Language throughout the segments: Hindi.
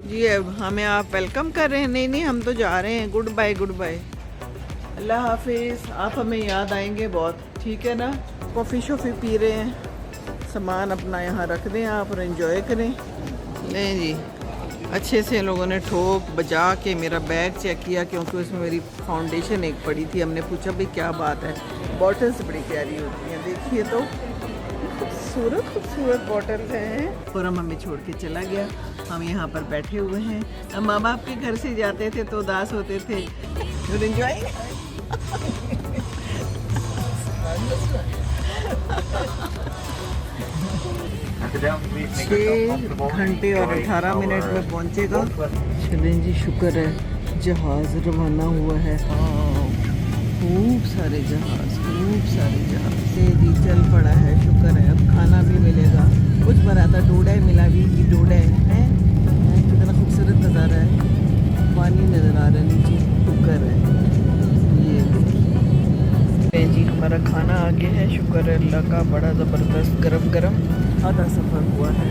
जी अब हमें आप वेलकम कर रहे हैं? नहीं नहीं, हम तो जा रहे हैं। गुड बाय गुड बाय, अल्लाह हाफिज़। आप हमें याद आएंगे बहुत, ठीक है ना। कॉफ़ी शॉफ़ी पी रहे हैं, सामान अपना यहाँ रख दें आप और एंजॉय करें। नहीं जी, अच्छे से लोगों ने ठोक बजा के मेरा बैग चेक किया, क्योंकि उसमें मेरी फाउंडेशन एक पड़ी थी। हमने पूछा भाई क्या बात है, बॉटल्स बड़ी प्यारी होती हैं, देखिए तो खूबसूरत खूबसूरत बॉटल हैं। और हमें छोड़ के चला गया। हम यहाँ पर बैठे हुए हैं। हम माँ बाप के घर से जाते थे तो उदास होते थे। एंजॉय 6 घंटे और 18 मिनट में पहुँचेगा। चलें जी, शुक्र है जहाज़ रवाना हुआ है। खूब सारे जहाज़, खूब सारे जहाज़ से जी चल पड़ा है। शुक्र है, अब खाना भी मिलेगा। कुछ बना था, डोडा मिला भी कि डोडा है। कितना खूबसूरत नज़ारा है, पानी नज़र आ रहा है नीचे। शुक्र है, ये देखिए जी हमारा खाना आ गया है। शुक्र है अल्लाह का, बड़ा ज़बरदस्त गरम गरम। आधा सफ़र हुआ है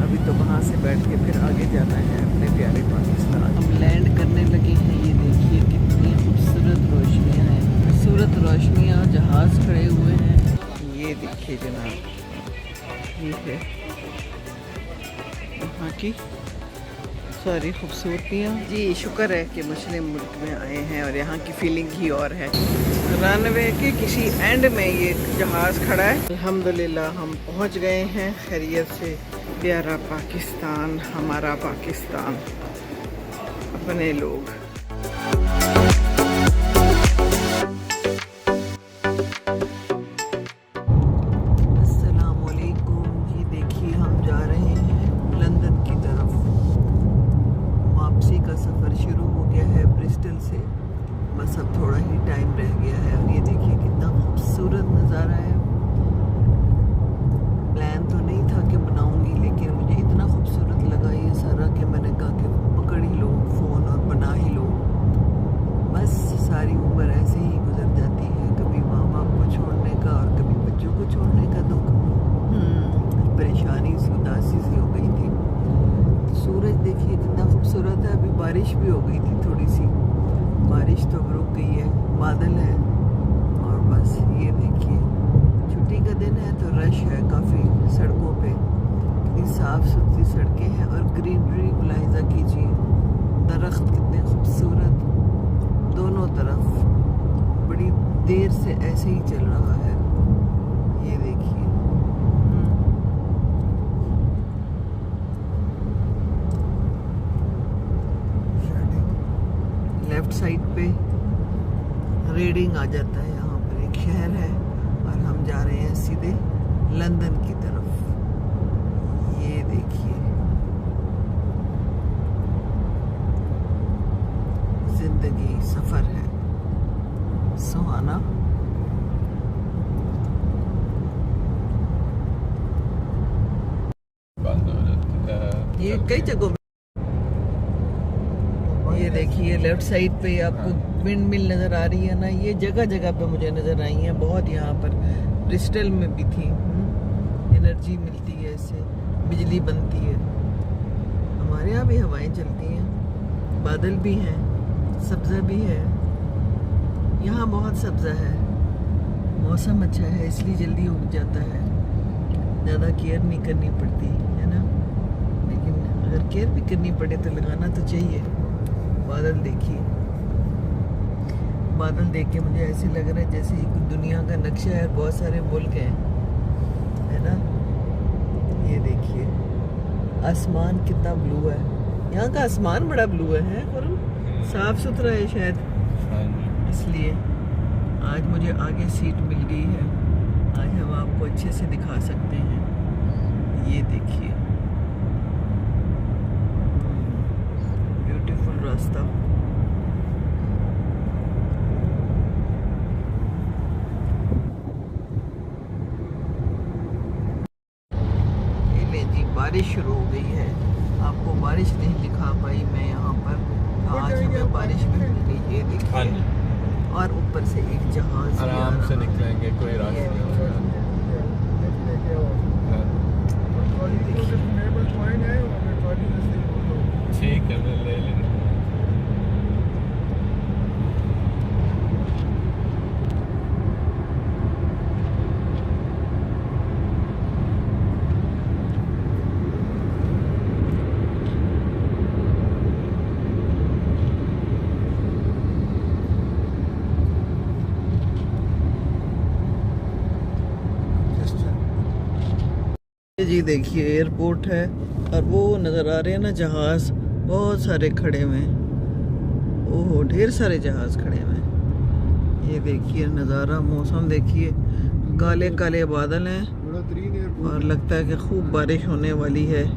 अभी तो, वहाँ से बैठ के फिर आगे जाना है अपने प्यारे पाकिस्तान। हम लैंड करने लगे हैं। ये देखिए कितनी खूबसूरत रोशनियाँ हैं, खूबसूरत रोशनियाँ, जहाज़ खड़े हुए हैं। ये देखिए जनाब, ये है यहाँ की सारी खूबसूरतियाँ जी। शुक्र है कि मुस्लिम मुल्क में आए हैं और यहाँ की फीलिंग ही और है। रनवे के किसी एंड में ये जहाज़ खड़ा है। अल्हम्दुलिल्लाह हम पहुँच गए हैं खैरियत से। प्यारा पाकिस्तान, हमारा पाकिस्तान, अपने लोग। अस्सलाम वालेकुम जी। देखिए हम जा रहे हैं लंदन की तरफ। वापसी का सफ़र शुरू हो गया है ब्रिस्टल से। बस अब थोड़ा ही टाइम रह गया है। अब ये देखिए कितना खूबसूरत नज़ारा है। प्लान तो नहीं था कि बनाऊंगी, लेकिन मुझे इतना खूबसूरत लगा ये सारा कि मैंने कहा कि पकड़ ही लो फ़ोन और बना ही लो। बस सारी उम्र ऐसे ही गुजर जाती है, कभी माँ बाप को छोड़ने का और कभी बच्चों को छोड़ने का दुख। परेशानी सी, उदासी सी हो गई थी। सूरज देखिए कितना खूबसूरत है। अभी बारिश भी हो गई थी थोड़ी सी, बारिश तो अब रुक गई है, बादल है। और बस ये देखिए छुट्टी का दिन है तो रश है काफ़ी सड़कों पे। कितनी साफ़ सुथरी सड़कें हैं और ग्रीनरी मुलाहिजा कीजिए, दरख्त कितने खूबसूरत दोनों तरफ। बड़ी देर से ऐसे ही चल रहा है, ये देखिए। लेफ्ट साइड पे रीडिंग आ जाता है, यहाँ पर एक शहर है और हम जा रहे हैं सीधे लंदन की तरफ। ये देखिए जिंदगी सफर है सुहाना। ये कई जगहों, ये देखिए लेफ्ट साइड पे आपको विंड मिल नज़र आ रही है ना, ये जगह जगह पे मुझे नज़र आई हैं बहुत। यहाँ पर ब्रिस्टल में भी थी। एनर्जी मिलती है इससे, बिजली बनती है। हमारे यहाँ भी हवाएं चलती हैं, बादल भी हैं, सब्ज़ा भी है। यहाँ बहुत सब्ज़ा है, मौसम अच्छा है इसलिए जल्दी उग जाता है, ज़्यादा केयर नहीं करनी पड़ती है ना। लेकिन अगर केयर भी करनी पड़े तो लगाना तो चाहिए। बादल देखिए, बादल देख के मुझे ऐसे लग रहा है जैसे एक दुनिया का नक्शा है, बहुत सारे मुल्क हैं, है ना। ये देखिए आसमान कितना ब्लू है, यहाँ का आसमान बड़ा ब्लू है और साफ सुथरा है शायद, इसलिए आज मुझे आगे सीट मिल गई है। आज हम आपको अच्छे से दिखा सकते हैं। ये देखिए ब्यूटीफुल रास्ता। बारिश शुरू हो गई है। आपको बारिश नहीं दिखा पाई मैं यहाँ पर, आज हमें बारिश भी मिल गई। ये देखिए और ऊपर से एक जहाज आराम से निकलेंगे, कोई रास्ता नहीं होगा। कैमरा ले लेना। ये जी देखिए एयरपोर्ट है और वो नज़र आ रहे हैं ना जहाज़, बहुत सारे खड़े हुए हैं। ओहो ढेर सारे जहाज़ खड़े हुए हैं। ये देखिए नज़ारा, मौसम देखिए, काले काले बादल हैं और लगता है कि खूब बारिश होने वाली है।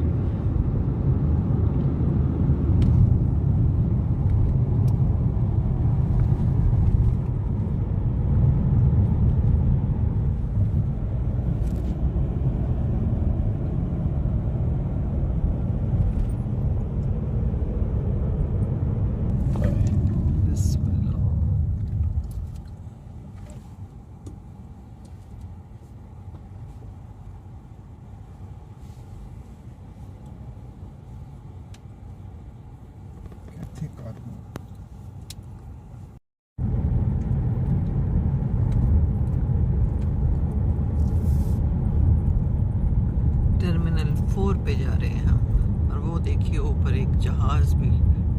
टर्मिनल 4 पे जा रहे हैं हम और वो देखिए ऊपर एक जहाज भी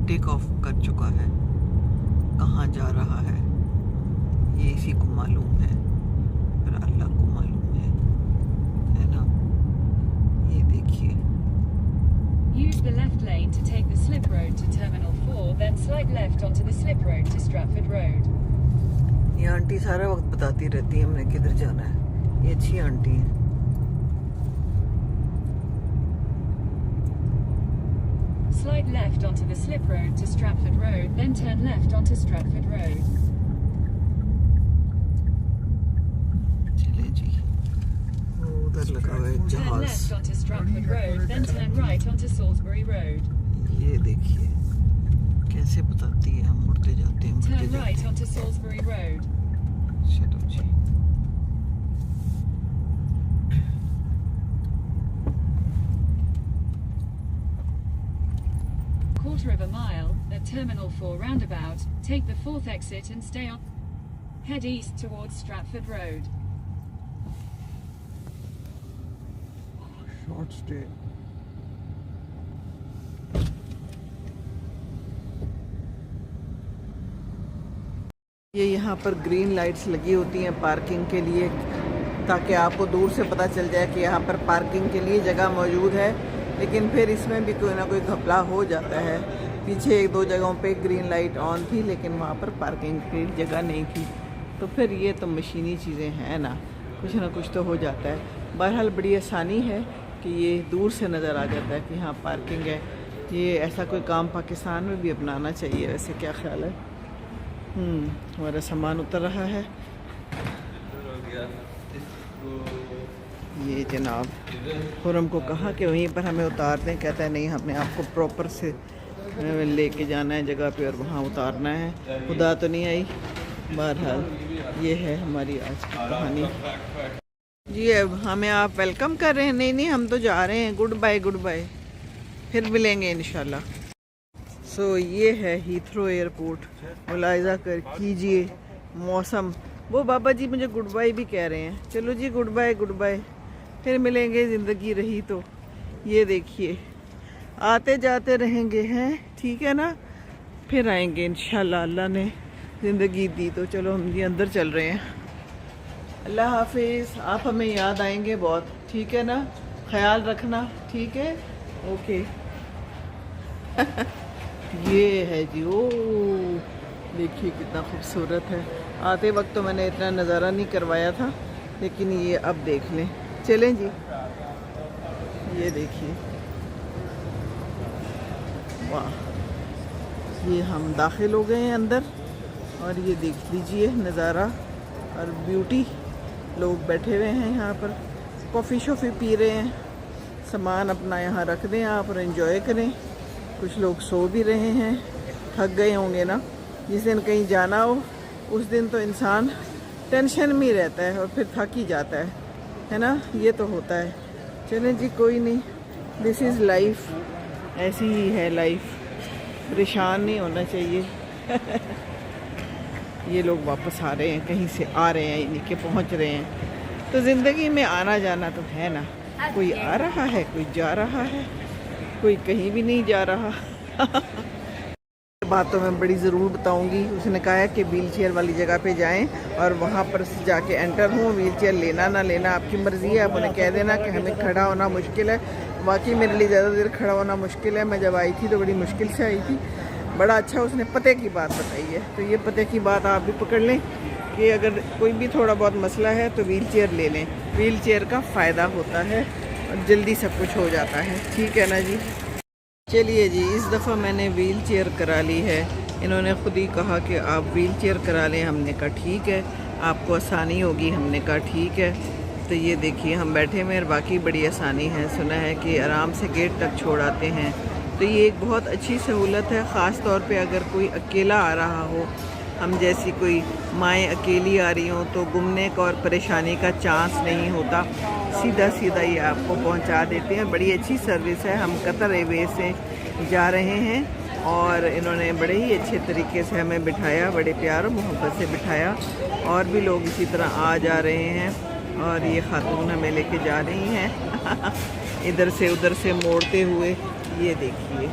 टेक ऑफ कर चुका है। कहाँ जा रहा है ये इसी को मालूम है, फिर अल्लाह को मालूम है ना। ये देखिए Use the left lane to take the slip road to Terminal 4, then slide left onto the slip road to Stratford Road. ये आंटी सारा वक्त बताती रहती है हमने किधर जाना है। ये अच्छी आंटी है। Slide left onto the slip road to Stratford Road, then turn left onto Stratford Road. चले जी, वो उधर लगा हुआ है Turn जहाज। left onto Stratford Road, then turn right onto Salisbury Road. ये देखिए कैसे बताती है, हम मुड़ते जाते हैं मुड़ते Turn right जाते onto Salisbury Road. हैं। चलो जी, Quarter of a mile at Terminal 4 roundabout, take the 4th exit and stay on. Head east towards Stratford Road. Short stay. ये यहाँ पर ग्रीन लाइट्स लगी होती हैं पार्किंग के लिए, ताकि आपको दूर से पता चल जाए कि यहाँ पर पार्किंग के लिए जगह मौजूद है। लेकिन फिर इसमें भी कोई ना कोई घपला हो जाता है। पीछे 1-2 जगहों पे ग्रीन लाइट ऑन थी लेकिन वहाँ पर पार्किंग की जगह नहीं थी। तो फिर ये तो मशीनी चीज़ें हैं ना कुछ तो हो जाता है। बहरहाल बड़ी आसानी है कि ये दूर से नज़र आ जाता है कि हाँ पार्किंग है। ये ऐसा कोई काम पाकिस्तान में भी अपनाना चाहिए। वैसे क्या ख्याल है? हमारा सामान उतर रहा है। ये जनाब खुरम को कहा कि वहीं पर हमें उतार दें, कहता है नहीं, हमने आपको प्रॉपर से लेके जाना है जगह पे और वहाँ उतारना है। खुदा तो नहीं आई। बहरहाल ये है हमारी आज की कहानी जी। अब हमें आप वेलकम कर रहे हैं? नहीं हम तो जा रहे हैं। गुड बाय, फिर मिलेंगे इंशाल्लाह। सो ये है हीथ्रो एयरपोर्ट। मुलाहिजा कर कीजिए मौसम। वो बाबा जी मुझे गुड बाय भी कह रहे हैं। चलो जी गुड बाय, फिर मिलेंगे, ज़िंदगी रही तो। ये देखिए आते जाते रहेंगे हैं, ठीक है ना, फिर आएंगे इंशाल्लाह। अल्लाह ने ज़िंदगी दी तो चलो हम जी अंदर चल रहे हैं। अल्लाह हाफिज़। आप हमें याद आएंगे बहुत, ठीक है ना, ख्याल रखना, ठीक है, ओके। ये है जी, ओ देखिए कितना खूबसूरत है। आते वक्त तो मैंने इतना नज़ारा नहीं करवाया था, लेकिन ये अब देख लें। चलें जी, ये देखिए, वाह। ये हम दाखिल हो गए हैं अंदर और ये देख लीजिए नज़ारा और ब्यूटी। लोग बैठे हुए हैं यहाँ पर, कॉफ़ी शॉफ़ी पी रहे हैं। सामान अपना यहाँ रख दें आप और एंजॉय करें। कुछ लोग सो भी रहे हैं, थक गए होंगे ना। जिस दिन कहीं जाना हो उस दिन तो इंसान टेंशन में ही रहता है और फिर थक ही जाता है ना। ये तो होता है। चलें जी, कोई नहीं, दिस इज़ लाइफ, ऐसी ही है लाइफ। परेशान नहीं होना चाहिए। ये लोग वापस आ रहे हैं, कहीं से आ रहे हैं, यानी कि पहुंच रहे हैं। तो ज़िंदगी में आना जाना तो है ना, कोई आ रहा है, कोई जा रहा है, कोई कहीं भी नहीं जा रहा। बात तो मैं बड़ी ज़रूर बताऊंगी। उसने कहा है कि व्हील चेयर वाली जगह पे जाएं और वहाँ पर जाके एंटर हों। व्हील चेयर लेना ना लेना आपकी मर्ज़ी है। आप उन्हें कह देना कि हमें खड़ा होना मुश्किल है। वाकई मेरे लिए ज़्यादा देर खड़ा होना मुश्किल है। मैं जब आई थी तो बड़ी मुश्किल से आई थी। बड़ा अच्छा उसने पते की बात बताई है। तो ये पते की बात आप भी पकड़ लें कि अगर कोई भी थोड़ा बहुत मसला है तो व्हील चेयर ले लें। व्हील चेयर का फ़ायदा होता है और जल्दी सब कुछ हो जाता है। ठीक है ना जी। चलिए जी, इस दफ़ा मैंने व्हील चेयर करा ली है। इन्होंने ख़ुद ही कहा कि आप व्हील चेयर करा लें। हमने कहा ठीक है, आपको आसानी होगी। हमने कहा ठीक है। तो ये देखिए हम बैठे में और बाकी बड़ी आसानी है। सुना है कि आराम से गेट तक छोड़ आते हैं। तो ये एक बहुत अच्छी सहूलत है, ख़ास तौर पे अगर कोई अकेला आ रहा हो, हम जैसी कोई माएँ अकेली आ रही हों तो गुमने का और परेशानी का चांस नहीं होता। सीधा सीधा ये आपको पहुंचा देते हैं। बड़ी अच्छी सर्विस है। हम कतर एयरवेज से जा रहे हैं और इन्होंने बड़े ही अच्छे तरीके से हमें बिठाया, बड़े प्यार और मोहब्बत से बिठाया। और भी लोग इसी तरह आ जा रहे हैं और ये खातून हमें लेके जा रही हैं इधर से उधर से मोड़ते हुए। ये देखिए,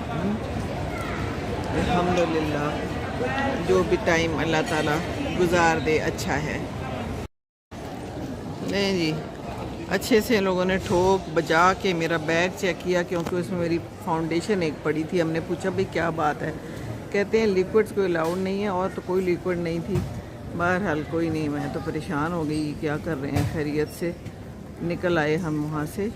अल्हम्दुलिल्लाह, जो भी टाइम अल्लाह ताला गुजार दे अच्छा है। नहीं जी, अच्छे से इन लोगों ने ठोक बजा के मेरा बैग चेक किया, क्योंकि उसमें मेरी फाउंडेशन एक पड़ी थी। हमने पूछा भाई क्या बात है, कहते हैं लिक्विड्स कोई अलाउड नहीं है, और तो कोई लिक्विड नहीं थी। बहरहाल कोई नहीं, मैं तो परेशान हो गई क्या कर रहे हैं। खैरियत से निकल आए हम वहाँ से।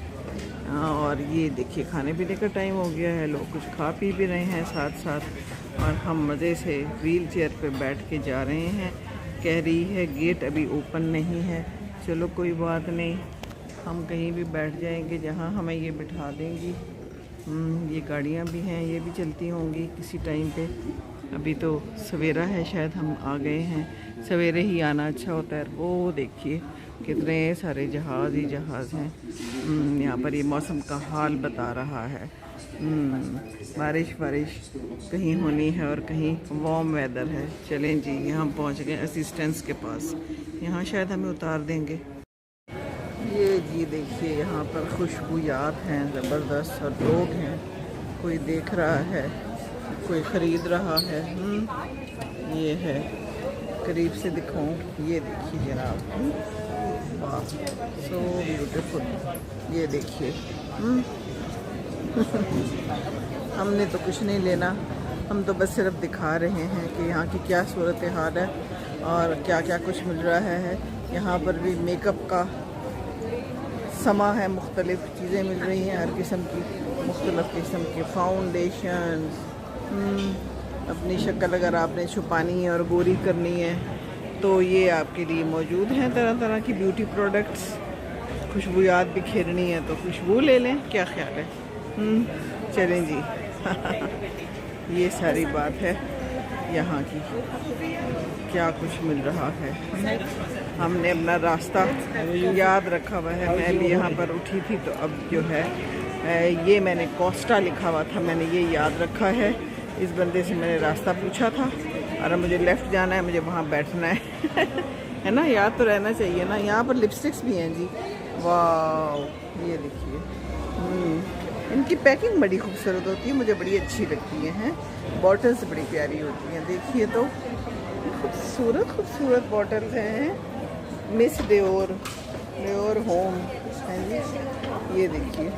और ये देखिए खाने पीने का टाइम हो गया है, लोग कुछ खा पी भी रहे हैं साथ साथ, और हम मज़े से व्हील चेयर पे बैठ के जा रहे हैं। कह रही है गेट अभी ओपन नहीं है। चलो कोई बात नहीं, हम कहीं भी बैठ जाएंगे जहाँ हमें ये बिठा देंगी। ये गाड़ियाँ भी हैं, ये भी चलती होंगी किसी टाइम पे। अभी तो सवेरा है, शायद हम आ गए हैं। सवेरे ही आना अच्छा होता है। वो देखिए कितने सारे जहाज़ ही जहाज़ हैं। यहाँ पर ये मौसम का हाल बता रहा है। बारिश कहीं होनी है और कहीं वार्म वेदर है। चलें जी, यहाँ पहुँच गए असिस्टेंस के पास। यहाँ शायद हमें उतार देंगे। ये जी देखिए, यहाँ पर खुशबूयात हैं ज़बरदस्त, और लोग हैं। कोई देख रहा है, कोई ख़रीद रहा है। ये है, करीब से दिखाऊं, ये देखिए जनाब, वाह सो ब्यूटीफुल। ये देखिए हमने तो कुछ नहीं लेना, हम तो बस सिर्फ दिखा रहे हैं कि यहाँ की क्या सूरत हाल है और क्या क्या कुछ मिल रहा है। यहाँ पर भी मेकअप का समा है, मुख्तलिफ़ चीज़ें मिल रही हैं, हर किस्म की मुख्तलिफ़ किस्म के फाउंडेशन। अपनी शक्ल अगर आपने छुपानी है और गोरी करनी है तो ये आपके लिए मौजूद हैं तरह तरह की ब्यूटी प्रोडक्ट्स। खुशबूयात भी खेलनी है तो खुशबू ले लें, क्या ख्याल है? चलें जी। ये सारी बात है यहाँ की, क्या कुछ मिल रहा है। हमने अपना रास्ता याद रखा हुआ है। मैं भी यहाँ पर उठी थी तो अब जो है ये मैंने कोस्टा लिखा हुआ था, मैंने ये याद रखा है। इस बंदे से मैंने रास्ता पूछा था और अब मुझे लेफ़्ट जाना है, मुझे वहाँ बैठना है। है ना, याद तो रहना चाहिए ना। यहाँ पर लिपस्टिक्स भी हैं जी, वाह ये देखिए। इनकी पैकिंग बड़ी खूबसूरत होती है, मुझे बड़ी अच्छी लगती हैं। बॉटल्स बड़ी प्यारी होती हैं, देखिए तो खूबसूरत बॉटल्स हैं। मिस डियोर होम है जी, ये देखिए।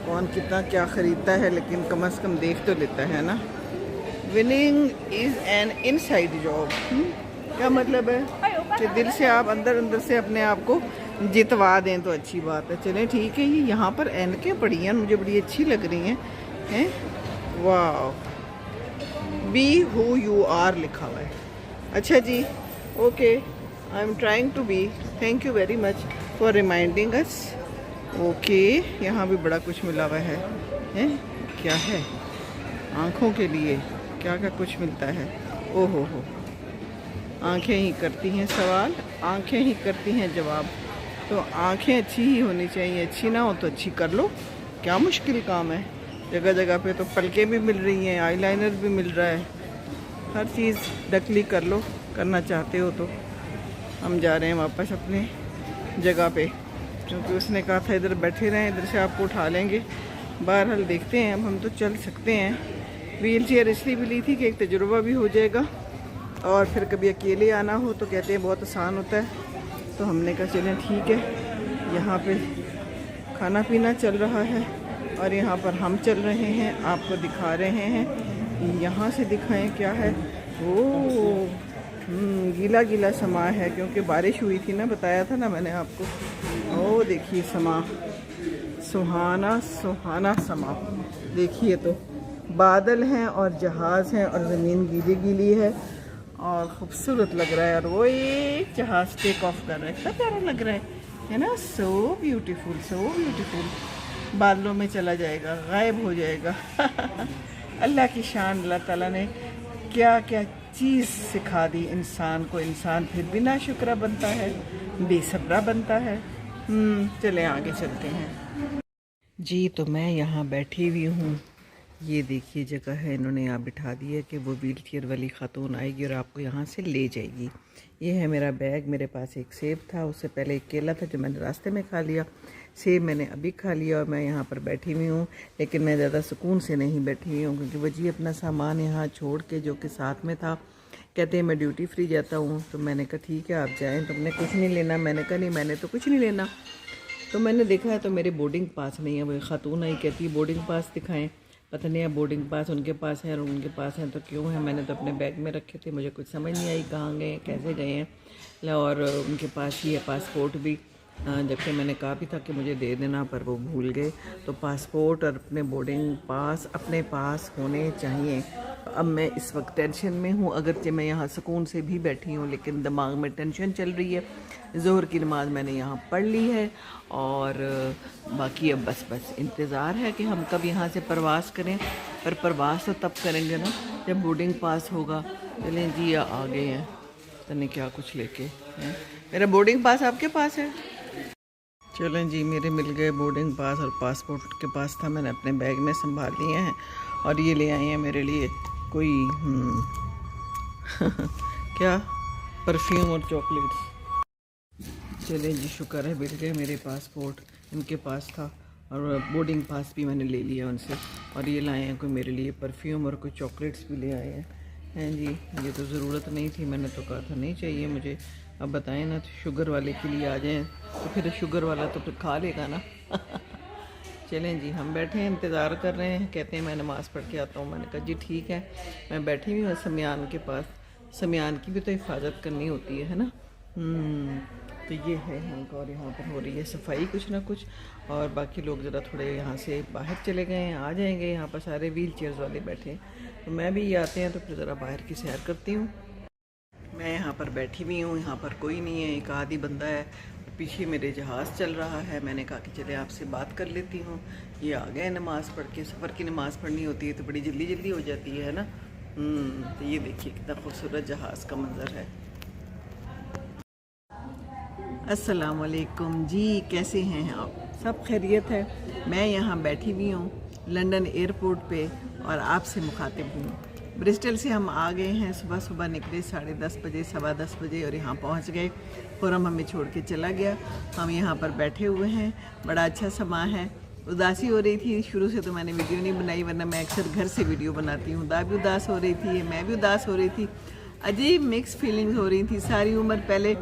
कौन कितना क्या ख़रीदता है, लेकिन कम से कम देख तो लेता है ना। Winning is an inside job. क्या मतलब है कि दिल से आप अंदर से अपने आप को जितवा दें तो अच्छी बात है। चलें ठीक है। ये यहाँ पर ऐनकें पड़ी हैं, मुझे बड़ी अच्छी लग रही हैं। वाह, बी हु यू आर लिखा हुआ है। अच्छा जी, okay, I am trying to be. Thank you very much for reminding us. Okay, यहाँ भी बड़ा कुछ मिला हुआ है। क्या है? आँखों के लिए क्या क्या कुछ मिलता है। ओहो हो, आँखें ही करती हैं सवाल, आँखें ही करती हैं जवाब। तो आँखें अच्छी ही होनी चाहिए, अच्छी ना हो तो अच्छी कर लो, क्या मुश्किल काम है। जगह जगह पे तो पलकें भी मिल रही हैं, आईलाइनर भी मिल रहा है, हर चीज़ डकली कर लो, करना चाहते हो तो। हम जा रहे हैं वापस अपने जगह पे, क्योंकि उसने कहा था इधर बैठे रहें, इधर से आपको उठा लेंगे। बहरहाल देखते हैं, अब हम तो चल सकते हैं। व्हील चेयर इसलिए भी ली थी कि एक तजुर्बा भी हो जाएगा, और फिर कभी अकेले आना हो तो कहते हैं बहुत आसान होता है। तो हमने कहा चलें ठीक है। यहाँ पे खाना पीना चल रहा है और यहाँ पर हम चल रहे हैं, आपको दिखा रहे हैं। यहाँ से दिखाएं क्या है, वो गीला गीला समा है, क्योंकि बारिश हुई थी ना, बताया था ना मैंने आपको। ओ देखिए समा, सुहाना सुहाना समा। देखिए तो बादल हैं और जहाज़ हैं और ज़मीन गीली गीली है और ख़ूबसूरत लग रहा है। और वो ये जहाज़ टेक ऑफ कर रहा है, कितना प्यारा लग रहा है ना। So beautiful, so beautiful. बादलों में चला जाएगा, गायब हो जाएगा। अल्लाह की शान, अल्लाह ताला ने क्या क्या चीज़ सिखा दी इंसान को। इंसान फिर भी नाशुक्रा बनता है, बेसब्रा बनता है। चलें आगे चलते हैं जी। तो मैं यहाँ बैठी हुई हूँ, ये देखिए जगह है, इन्होंने यहाँ बिठा दी है कि वो व्हील चेयर वाली खातून आएगी और आपको यहाँ से ले जाएगी। ये है मेरा बैग, मेरे पास एक सेब था, उससे पहले एक केला था जो मैंने रास्ते में खा लिया, सेब मैंने अभी खा लिया और मैं यहाँ पर बैठी हुई हूँ। लेकिन मैं ज़्यादा सुकून से नहीं बैठी हुई हूँ, क्योंकि वजी अपना सामान यहाँ छोड़ के, जो कि साथ में था, कहते हैं मैं ड्यूटी फ्री जाता हूँ। तो मैंने कहा ठीक है आप जाएँ, तुमने कुछ नहीं लेना। मैंने कहा नहीं मैंने तो कुछ नहीं लेना। तो मैंने देखा है तो मेरे बोर्डिंग पास नहीं है। वो खातून आई, कहती है बोर्डिंग पास दिखाएं। पता नहीं है बोर्डिंग पास उनके पास है और उनके पास हैं तो क्यों है। मैंने तो अपने बैग में रखे थे, मुझे कुछ समझ नहीं आई कहाँ गए, कैसे गए हैं। और उनके पास ही है पासपोर्ट भी, जबकि मैंने कहा भी था कि मुझे दे देना, पर वो भूल गए। तो पासपोर्ट और अपने बोर्डिंग पास अपने पास होने चाहिए। अब मैं इस वक्त टेंशन में हूँ, अगरचे मैं यहाँ सुकून से भी बैठी हूँ, लेकिन दिमाग में टेंशन चल रही है। ज़ोहर की नमाज़ मैंने यहाँ पढ़ ली है और बाकी अब बस इंतज़ार है कि हम कब यहाँ से परवास करें। पर परवास तो तब करेंगे ना जब बोर्डिंग पास होगा। चलें जी, आ गए हैं, तने क्या कुछ लेके हैं। मेरा बोर्डिंग पास आपके पास है? चलें जी, मेरे मिल गए बोर्डिंग पास और पासपोर्ट के पास था, मैंने अपने बैग में संभाल लिए हैं। और ये ले आए हैं मेरे लिए कोई क्या परफ्यूम और चॉकलेट्स। चलें जी, शुक्र है मिल गए मेरे पासपोर्ट, इनके पास था, और बोर्डिंग पास भी मैंने ले लिया उनसे। और ये लाए हैं कोई मेरे लिए परफ्यूम और कोई चॉकलेट्स भी ले आए हैं जी। ये तो ज़रूरत नहीं थी, मैंने तो कहा था नहीं चाहिए मुझे। अब बताएं ना, तो शुगर वाले के लिए आ जाएं तो फिर शुगर वाला तो फिर खा लेगा ना। चलें जी, हम बैठे हैं, इंतज़ार कर रहे हैं। कहते हैं मैं नमाज़ पढ़ के आता हूँ। मैंने कहा जी ठीक है। मैं बैठी हुई हूँ समियान के पास, समियान की भी तो हिफाजत करनी होती है ना। तो ये है यहाँ का, और यहाँ पर हो रही है सफाई कुछ ना कुछ। और बाकी लोग ज़रा थोड़े यहाँ से बाहर चले गए हैं, आ जाएंगे। यहाँ पर सारे व्हील चेयर्स वाले बैठे हैं, तो मैं भी आते हैं तो फिर ज़रा बाहर की सैर करती हूँ। मैं यहाँ पर बैठी हुई हूँ, यहाँ पर कोई नहीं है, एक आधी बंदा है। पीछे मेरे जहाज़ चल रहा है। मैंने कहा कि चले आपसे बात कर लेती हूँ। ये आ गए नमाज़ पढ़ के। सफ़र की नमाज़ पढ़नी होती है तो बड़ी जल्दी जल्दी हो जाती है ना। तो ये देखिए कितना खूबसूरत जहाज़ का मंज़र है। अस्सलाम वालेकुम जी, कैसे हैं आप? सब खैरियत है? मैं यहाँ बैठी हुई हूँ लंदन एयरपोर्ट पे और आपसे मुखातिब हूँ। ब्रिस्टल से हम आ गए हैं, सुबह सुबह निकले 10:30 बजे, 10:15 बजे, और यहाँ पहुँच गए। खुरम हमें छोड़ के चला गया। हम यहाँ पर बैठे हुए हैं, बड़ा अच्छा समा है। उदासी हो रही थी शुरू से, तो मैंने वीडियो नहीं बनाई, वरना मैं अक्सर घर से वीडियो बनाती हूँ। दा भी उदास हो रही थी, मैं भी उदास हो रही थी। अजीब मिक्स फीलिंग्स हो रही थी। सारी उम्र पहले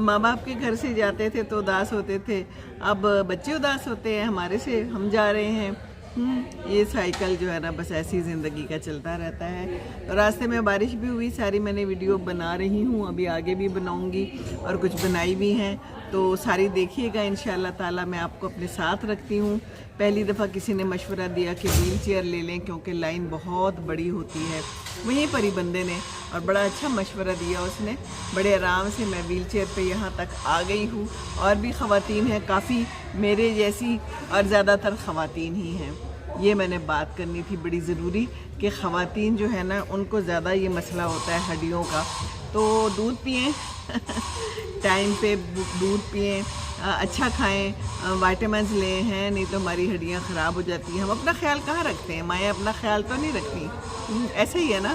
माँ बाप के घर से जाते थे तो उदास होते थे, अब बच्चे उदास होते हैं हमारे से, हम जा रहे हैं। ये साइकिल जो है ना, बस ऐसी ज़िंदगी का चलता रहता है। तो रास्ते में बारिश भी हुई, सारी मैंने वीडियो बना रही हूँ, अभी आगे भी बनाऊँगी और कुछ बनाई भी हैं, तो सारी देखिएगा इंशाअल्लाह ताला। मैं आपको अपने साथ रखती हूँ। पहली दफ़ा किसी ने मशवरा दिया कि व्हील चेयर ले लें, क्योंकि लाइन बहुत बड़ी होती है। वहीं पर ही बंदे ने, और बड़ा अच्छा मशवरा दिया उसने। बड़े आराम से मैं व्हील चेयर पे यहाँ तक आ गई हूँ। और भी ख़वातीन हैं काफ़ी मेरे जैसी, और ज़्यादातर ख़वातीन ही हैं। ये मैंने बात करनी थी बड़ी ज़रूरी, कि ख़वातीन जो है ना, उनको ज़्यादा ये मसला होता है हड्डियों का। तो दूध पिएं टाइम पे दूध पिएं, अच्छा खाएं, विटामिन्स लें हैं, नहीं तो हमारी हड्डियां ख़राब हो जाती हैं। हम अपना ख्याल कहाँ रखते हैं, माएँ अपना ख्याल तो नहीं रखती, ऐसे ही है ना।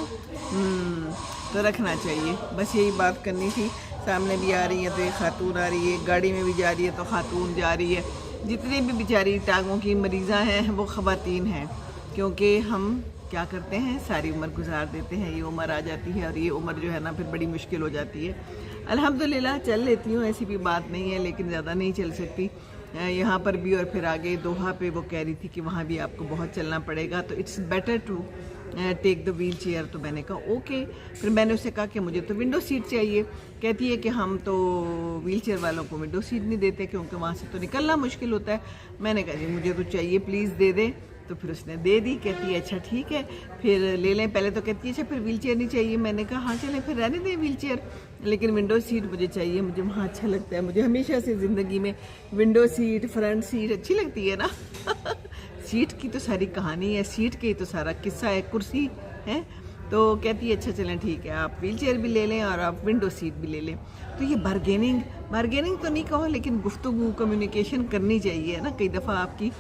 तो रखना चाहिए, बस यही बात करनी थी। सामने भी आ रही है तो ये खातून आ रही है, गाड़ी में भी जा रही है तो खातून जा रही है। जितनी भी बेचारी टांगों की मरीज़ा हैं वो ख़वातीन हैं, क्योंकि हम क्या करते हैं, सारी उम्र गुजार देते हैं, ये उम्र आ जाती है और ये उम्र जो है ना फिर बड़ी मुश्किल हो जाती है। अल्हम्दुलिल्लाह चल लेती हूँ, ऐसी भी बात नहीं है, लेकिन ज़्यादा नहीं चल सकती। यहाँ पर भी और फिर आगे दोहा पे वो कह रही थी कि वहाँ भी आपको बहुत चलना पड़ेगा, तो it's better to take the wheelchair. तो मैंने कहा ओके। फिर मैंने उससे कहा कि मुझे तो विंडो सीट चाहिए। कहती है कि हम तो व्हील चेयर वालों को विंडो सीट नहीं देते, क्योंकि वहाँ से तो निकलना मुश्किल होता है। मैंने कहा जी मुझे तो चाहिए, प्लीज़ दे दे। तो फिर उसने दे दी। कहती है अच्छा ठीक है फिर ले लें। पहले तो कहती है अच्छा फिर व्हील चेयर नहीं चाहिए। मैंने कहा हाँ चलें फिर रहने दें व्हील चेयर, लेकिन विंडो सीट मुझे चाहिए, मुझे वहाँ अच्छा लगता है। मुझे हमेशा से ज़िंदगी में विंडो सीट, फ्रंट सीट अच्छी लगती है ना। सीट की तो सारी कहानी है, सीट की तो सारा किस्सा है, कुर्सी है। तो कहती है अच्छा चलें ठीक है, आप व्हील चेयर भी ले लें और आप विंडो सीट भी ले लें। तो ये बार्गेनिंग तो नहीं कहो, लेकिन गुफ्तगू, कम्युनिकेशन करनी चाहिए ना। कई दफ़ा आपकी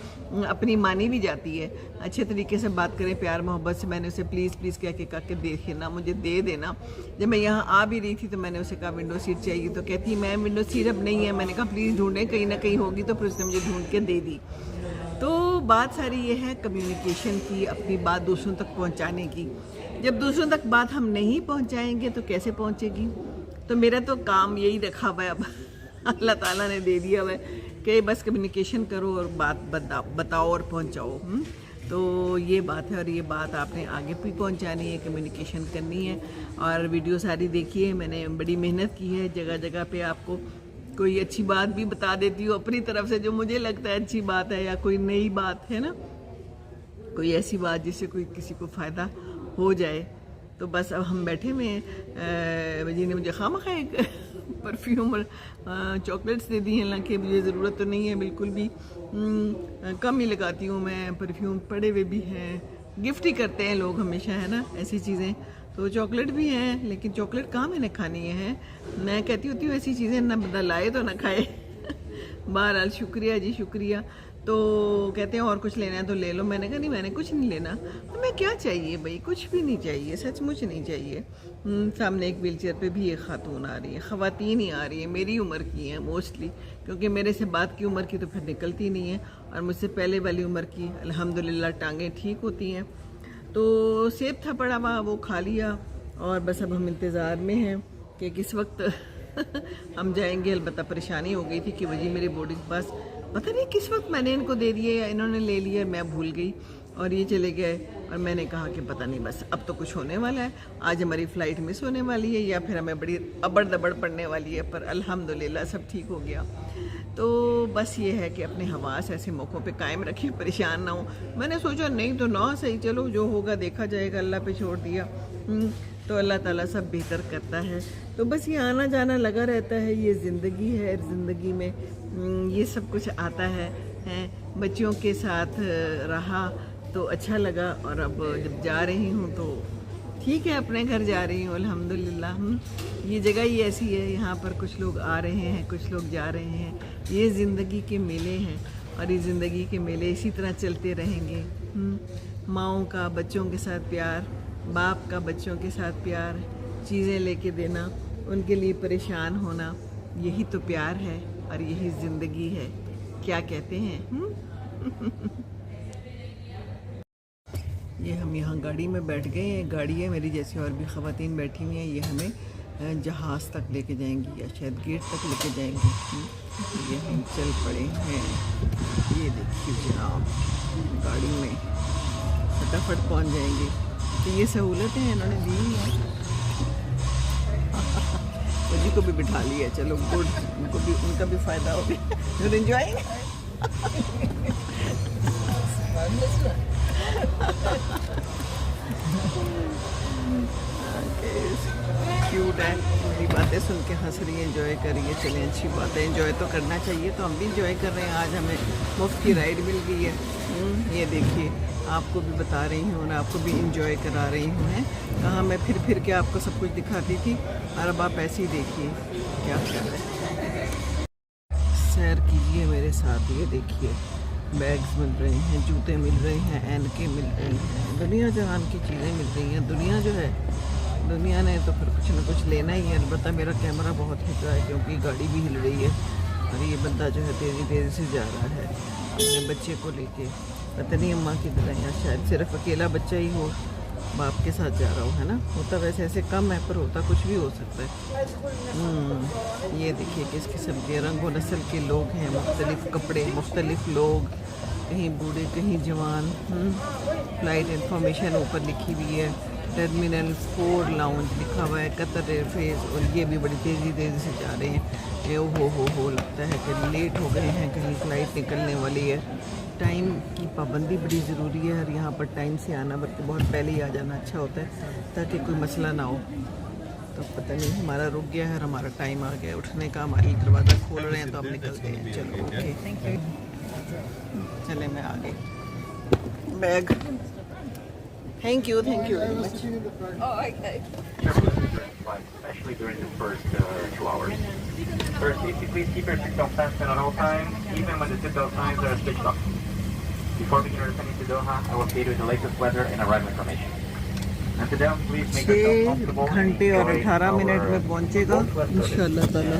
अपनी मानी भी जाती है। अच्छे तरीके से बात करें, प्यार मोहब्बत से। मैंने उसे प्लीज़ कह के देखे ना, मुझे दे देना। जब मैं यहाँ आ भी रही थी तो मैंने उसे कहा विंडो सीट चाहिए, तो कहती मैं विंडो सीट अब नहीं है। मैंने कहा प्लीज़ ढूंढें, कहीं ना कहीं होगी। तो फिर उसने मुझे ढूंढ के दे दी। तो बात सारी ये है कम्युनिकेशन की, अपनी बात दूसरों तक पहुँचाने की। जब दूसरों तक बात हम नहीं पहुँचाएंगे तो कैसे पहुँचेगी। तो मेरा तो काम यही रखा हुआ है, अब अल्लाह ताला ने दे दिया हुआ है कि बस कम्युनिकेशन करो और बात बताओ और पहुंचाओ। तो ये बात है, और ये बात आपने आगे भी पहुंचानी है, कम्युनिकेशन करनी है। और वीडियो सारी देखिए, मैंने बड़ी मेहनत की है। जगह जगह पे आपको कोई अच्छी बात भी बता देती हूँ अपनी तरफ से, जो मुझे लगता है अच्छी बात है, या कोई नई बात है ना, कोई ऐसी बात जिससे कोई किसी को फ़ायदा हो जाए। तो बस अब हम बैठे हुए हैं। जी ने मुझे खामखा एक परफ्यूम और चॉकलेट्स दे दी हैं, हालांकि मुझे ज़रूरत तो नहीं है बिल्कुल भी। कम ही लगाती हूँ मैं परफ्यूम, पड़े हुए भी हैं। गिफ्ट ही करते हैं लोग हमेशा, है ना, ऐसी चीज़ें। तो चॉकलेट भी हैं, लेकिन चॉकलेट कहाँ मैंने खानी है। मैं कहती होती हूँ ऐसी चीज़ें ना बंदा लाए तो ना खाए। बहरहाल शुक्रिया जी, शुक्रिया। तो कहते हैं और कुछ लेना है तो ले लो। मैंने कहा नहीं, मैंने कुछ नहीं लेना। तो मैं क्या चाहिए भाई, कुछ भी नहीं चाहिए, सचमुच नहीं चाहिए। सामने एक व्हीलचेयर पे भी एक खातून आ रही है, ख़वातीन ही आ रही है, मेरी उम्र की हैं मोस्टली, क्योंकि मेरे से बाद की उम्र की तो फिर निकलती नहीं है, और मुझसे पहले वाली उम्र की अल्हम्दुलिल्लाह टांगें ठीक होती हैं। तो सेब था पड़ा हुआ, वो खा लिया, और बस अब हम इंतज़ार में हैं कि किस वक्त हम जाएंगे। अलबत्ता परेशानी हो गई थी कि वही मेरे बोर्डिंग पास पता नहीं किस वक्त मैंने इनको दे दिए या इन्होंने ले लिया, मैं भूल गई और ये चले गए। और मैंने कहा कि पता नहीं, बस अब तो कुछ होने वाला है, आज हमारी फ़्लाइट मिस होने वाली है, या फिर हमें बड़ी अबड़ दबड़ पड़ने वाली है। पर अल्हम्दुलिल्लाह सब ठीक हो गया। तो बस ये है कि अपने हवास ऐसे मौक़ों पे कायम रखिए, परेशान ना हो। मैंने सोचा नहीं तो ना सही, चलो जो होगा देखा जाएगा, अल्लाह पे छोड़ दिया। तो अल्लाह ताला सब बेहतर करता है। तो बस ये आना जाना लगा रहता है, ये ज़िंदगी है। ज़िंदगी में ये सब कुछ आता है। बच्चियों के साथ रहा तो अच्छा लगा, और अब जब जा रही हूँ तो ठीक है, अपने घर जा रही हूँ अल्हम्दुलिल्लाह। ये जगह ही ऐसी है, यहाँ पर कुछ लोग आ रहे हैं, कुछ लोग जा रहे हैं। ये ज़िंदगी के मेले हैं, और ये ज़िंदगी के मेले इसी तरह चलते रहेंगे। माँओं का बच्चों के साथ प्यार, बाप का बच्चों के साथ प्यार, चीज़ें लेके देना, उनके लिए परेशान होना, यही तो प्यार है और यही ज़िंदगी है। क्या कहते हैं? ये हम यहाँ गाड़ी में बैठ गए हैं। गाड़ी है मेरी जैसी और भी ख़वातीन बैठी हुई हैं। ये हमें जहाज़ तक लेके जाएंगी, या शायद गेट तक लेके जाएंगी। ये हम चल पड़े हैं। ये देखिए जनाब, गाड़ी में फटाफट पहुँच जाएंगे। तो ये सहूलतें इन्होंने दी हैं। मुझे को भी बिठा लिया, चलो गुड, उनको भी, उनका भी फ़ायदा हो गया। You enjoying? क्यूट है, मेरी बातें सुन के हंस रही है, एंजॉय कर रही है। चलें अच्छी बात है, एंजॉय तो करना चाहिए। तो हम भी एंजॉय कर रहे हैं। आज हमें मुफ्त की राइड मिल गई है। ये देखिए, आपको भी बता रही हूँ और आपको भी इंजॉय करा रही हूँ। है कहाँ मैं फिर के आपको सब कुछ दिखाती थी, और अब आप ऐसे ही देखिए क्या कर रहे हैं। सैर कीजिए मेरे साथ। ये देखिए बैग्स मिल रहे हैं, जूते मिल रहे हैं, ऐनके मिल रही हैं, दुनिया जहान की चीज़ें मिल रही हैं। दुनिया जो है, दुनिया ने तो फिर कुछ ना कुछ लेना ही है। अलबत्ता मेरा कैमरा बहुत हिल रहा है क्योंकि गाड़ी भी हिल रही है और ये बंदा जो है तेज़ी तेज़ी से जा रहा है अपने बच्चे को लेके। पता नहीं अम्मा किधर है, या शायद सिर्फ अकेला बच्चा ही हो, बाप के साथ जा रहा हो, है ना। होता वैसे ऐसे कम है पर होता कुछ भी हो सकता है। ये देखिए किस किस्म के रंग व नस्ल के लोग हैं, मुख्तलिफ कपड़े, मुख्तलिफ लोग, कहीं बूढ़े कहीं जवान। फ्लाइट इंफॉर्मेशन ऊपर लिखी हुई है, टर्मिनल 4 लाउंज लिखा हुआ है, कतर एयरफेस। और ये भी बड़ी तेज़ी से जा रहे हैं। ये हो लगता है कि लेट हो गए हैं, कहीं फ़्लाइट निकलने वाली है। टाइम की पाबंदी बड़ी ज़रूरी है और यहाँ पर टाइम से आना, बल्कि बहुत पहले ही आ जाना अच्छा होता है ताकि कोई मसला ना हो। तो पता नहीं हमारा रुक गया है और हमारा टाइम आ गया उठने का। हमारी दरवाज़ा खोल रहे हैं तो अब निकलते हैं। चलो ओके, थैंक यू। चले मैं आ गई। Bag, thank you very much. Especially during the first 2 hours. For safety, please keep your seatbelt fastened at all times, even when the seatbelt signs are switched off. Before beginning returning to Doha, I will update you with the latest weather and arrival information. And today, please make yourself 6 comfortable. घंटे और 18 मिनट में पहुँचेगा इंशाल्लाह ताला।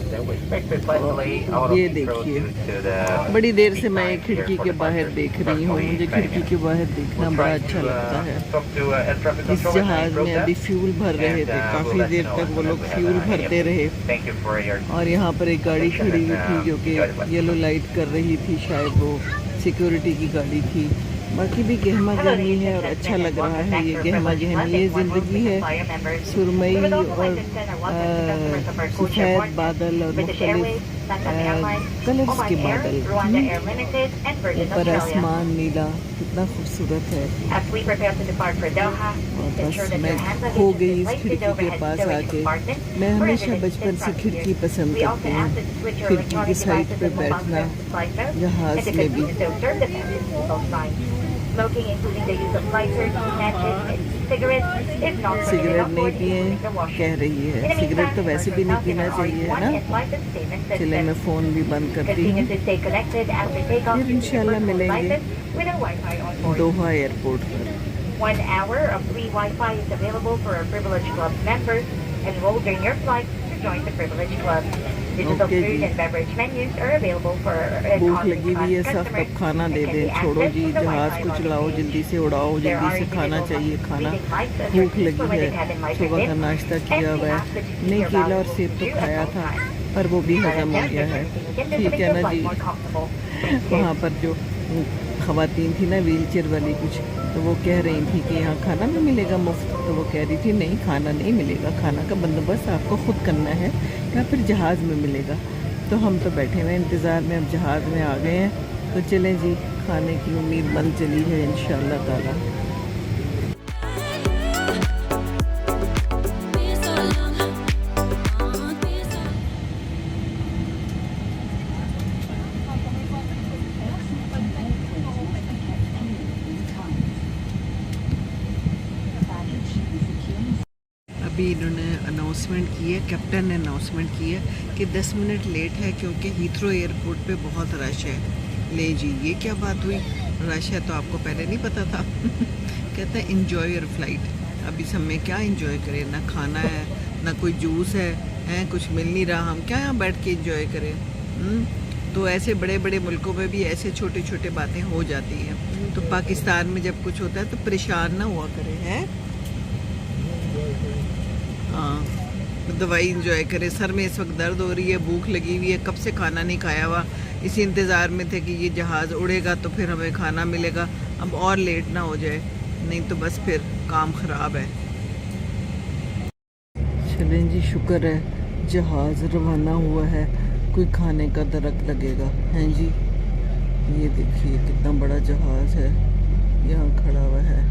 ये देखिए बड़ी देर से मैं खिड़की के बाहर देख रही हूँ, मुझे खिड़की के बाहर देखना बड़ा अच्छा लगता है। इस जहाज़ में अभी फ्यूल भर रहे थे, काफ़ी देर तक वो लोग फ्यूल भरते रहे और यहाँ पर एक गाड़ी खड़ी हुई थी जो कि येलो लाइट कर रही थी, शायद वो सिक्योरिटी की गाड़ी थी। बाकी भी गहमा गहमी है और अच्छा लग रहा है। ये गहमा गहमी ये ज़िंदगी है, सुरमई और सफ़ेद बादल और मुख्तलिफ कलर्स के बादल। ऊपर आसमान नीला, कितना खूबसूरत है। और बस मैं खो गई इस खिड़की के पास आके। मैं हमेशा बचपन से खिड़की पसंद करती हूँ, खिड़की की साइड पे बैठना जहाज़ में भी। सिगरेट नहीं पिए कह रही है, सिगरेट तो वैसे भी नहीं पीना चाहिए, है ना। चले मैं फ़ोन भी बंद करती हूँ, फिर इंशाल्लाह मिलेंगे दोहा एयरपोर्ट पर। 1 hour of free Wi-Fi is available for our Privilege Club members. Enroll during your flight to join the Privilege Club. Digital Okay, food ji. and beverage menus are available for भूख लगी हुई है, सब तब खाना दे दें। छोड़ो जी जहाज़ को चलाओ, जल्दी से उड़ाओ, जल्दी से खाना चाहिए खाना। भूख लगी है, सुबह का नाश्ता किया हुआ है, नहीं केला और सेब तो खाया था पर वो भी हजम हो गया है। ठीक है ना जी। वहाँ पर जो ख़वातीन थी ना व्हील चेयर वाली कुछ, तो वो कह रही थी कि यहाँ खाना भी मिलेगा मुफ्त। तो वो कह रही थी नहीं खाना नहीं मिलेगा, खाना का बंदोबस्त आपको ख़ुद करना है या फिर जहाज़ में मिलेगा। तो हम तो बैठे हुए इंतज़ार में, अब जहाज़ में आ गए हैं तो चलें जी, खाने की उम्मीद बन चली है इंशाअल्लाह ताला। अभी इन्होंने अनाउंसमेंट की है, कैप्टन ने अनाउंसमेंट की है कि 10 मिनट लेट है क्योंकि हीथ्रो एयरपोर्ट पे बहुत रश है। ले जी, ये क्या बात हुई? रश है तो आपको पहले नहीं पता था? कहता है इन्जॉय योर फ्लाइट। अभी सब में क्या इन्जॉय करें, ना खाना है ना कोई जूस है, कुछ मिल नहीं रहा, हम क्या यहाँ बैठ के इन्जॉय करें? तो ऐसे बड़े बड़े मुल्कों में भी ऐसे छोटे छोटे बातें हो जाती हैं। तो पाकिस्तान में जब कुछ होता है तो परेशान ना हुआ करें, हैं? हाँ, दवाई इंजॉय करें। सर में इस वक्त दर्द हो रही है, भूख लगी हुई है, कब से खाना नहीं खाया हुआ। इसी इंतज़ार में थे कि ये जहाज़ उड़ेगा तो फिर हमें खाना मिलेगा, अब और लेट ना हो जाए, नहीं तो बस फिर काम ख़राब है। चलें जी, शुक्र है जहाज़ रवाना हुआ है, कोई खाने का दरक लगेगा। हैं जी, ये देखिए कितना बड़ा जहाज़ है, यहाँ खड़ा हुआ है।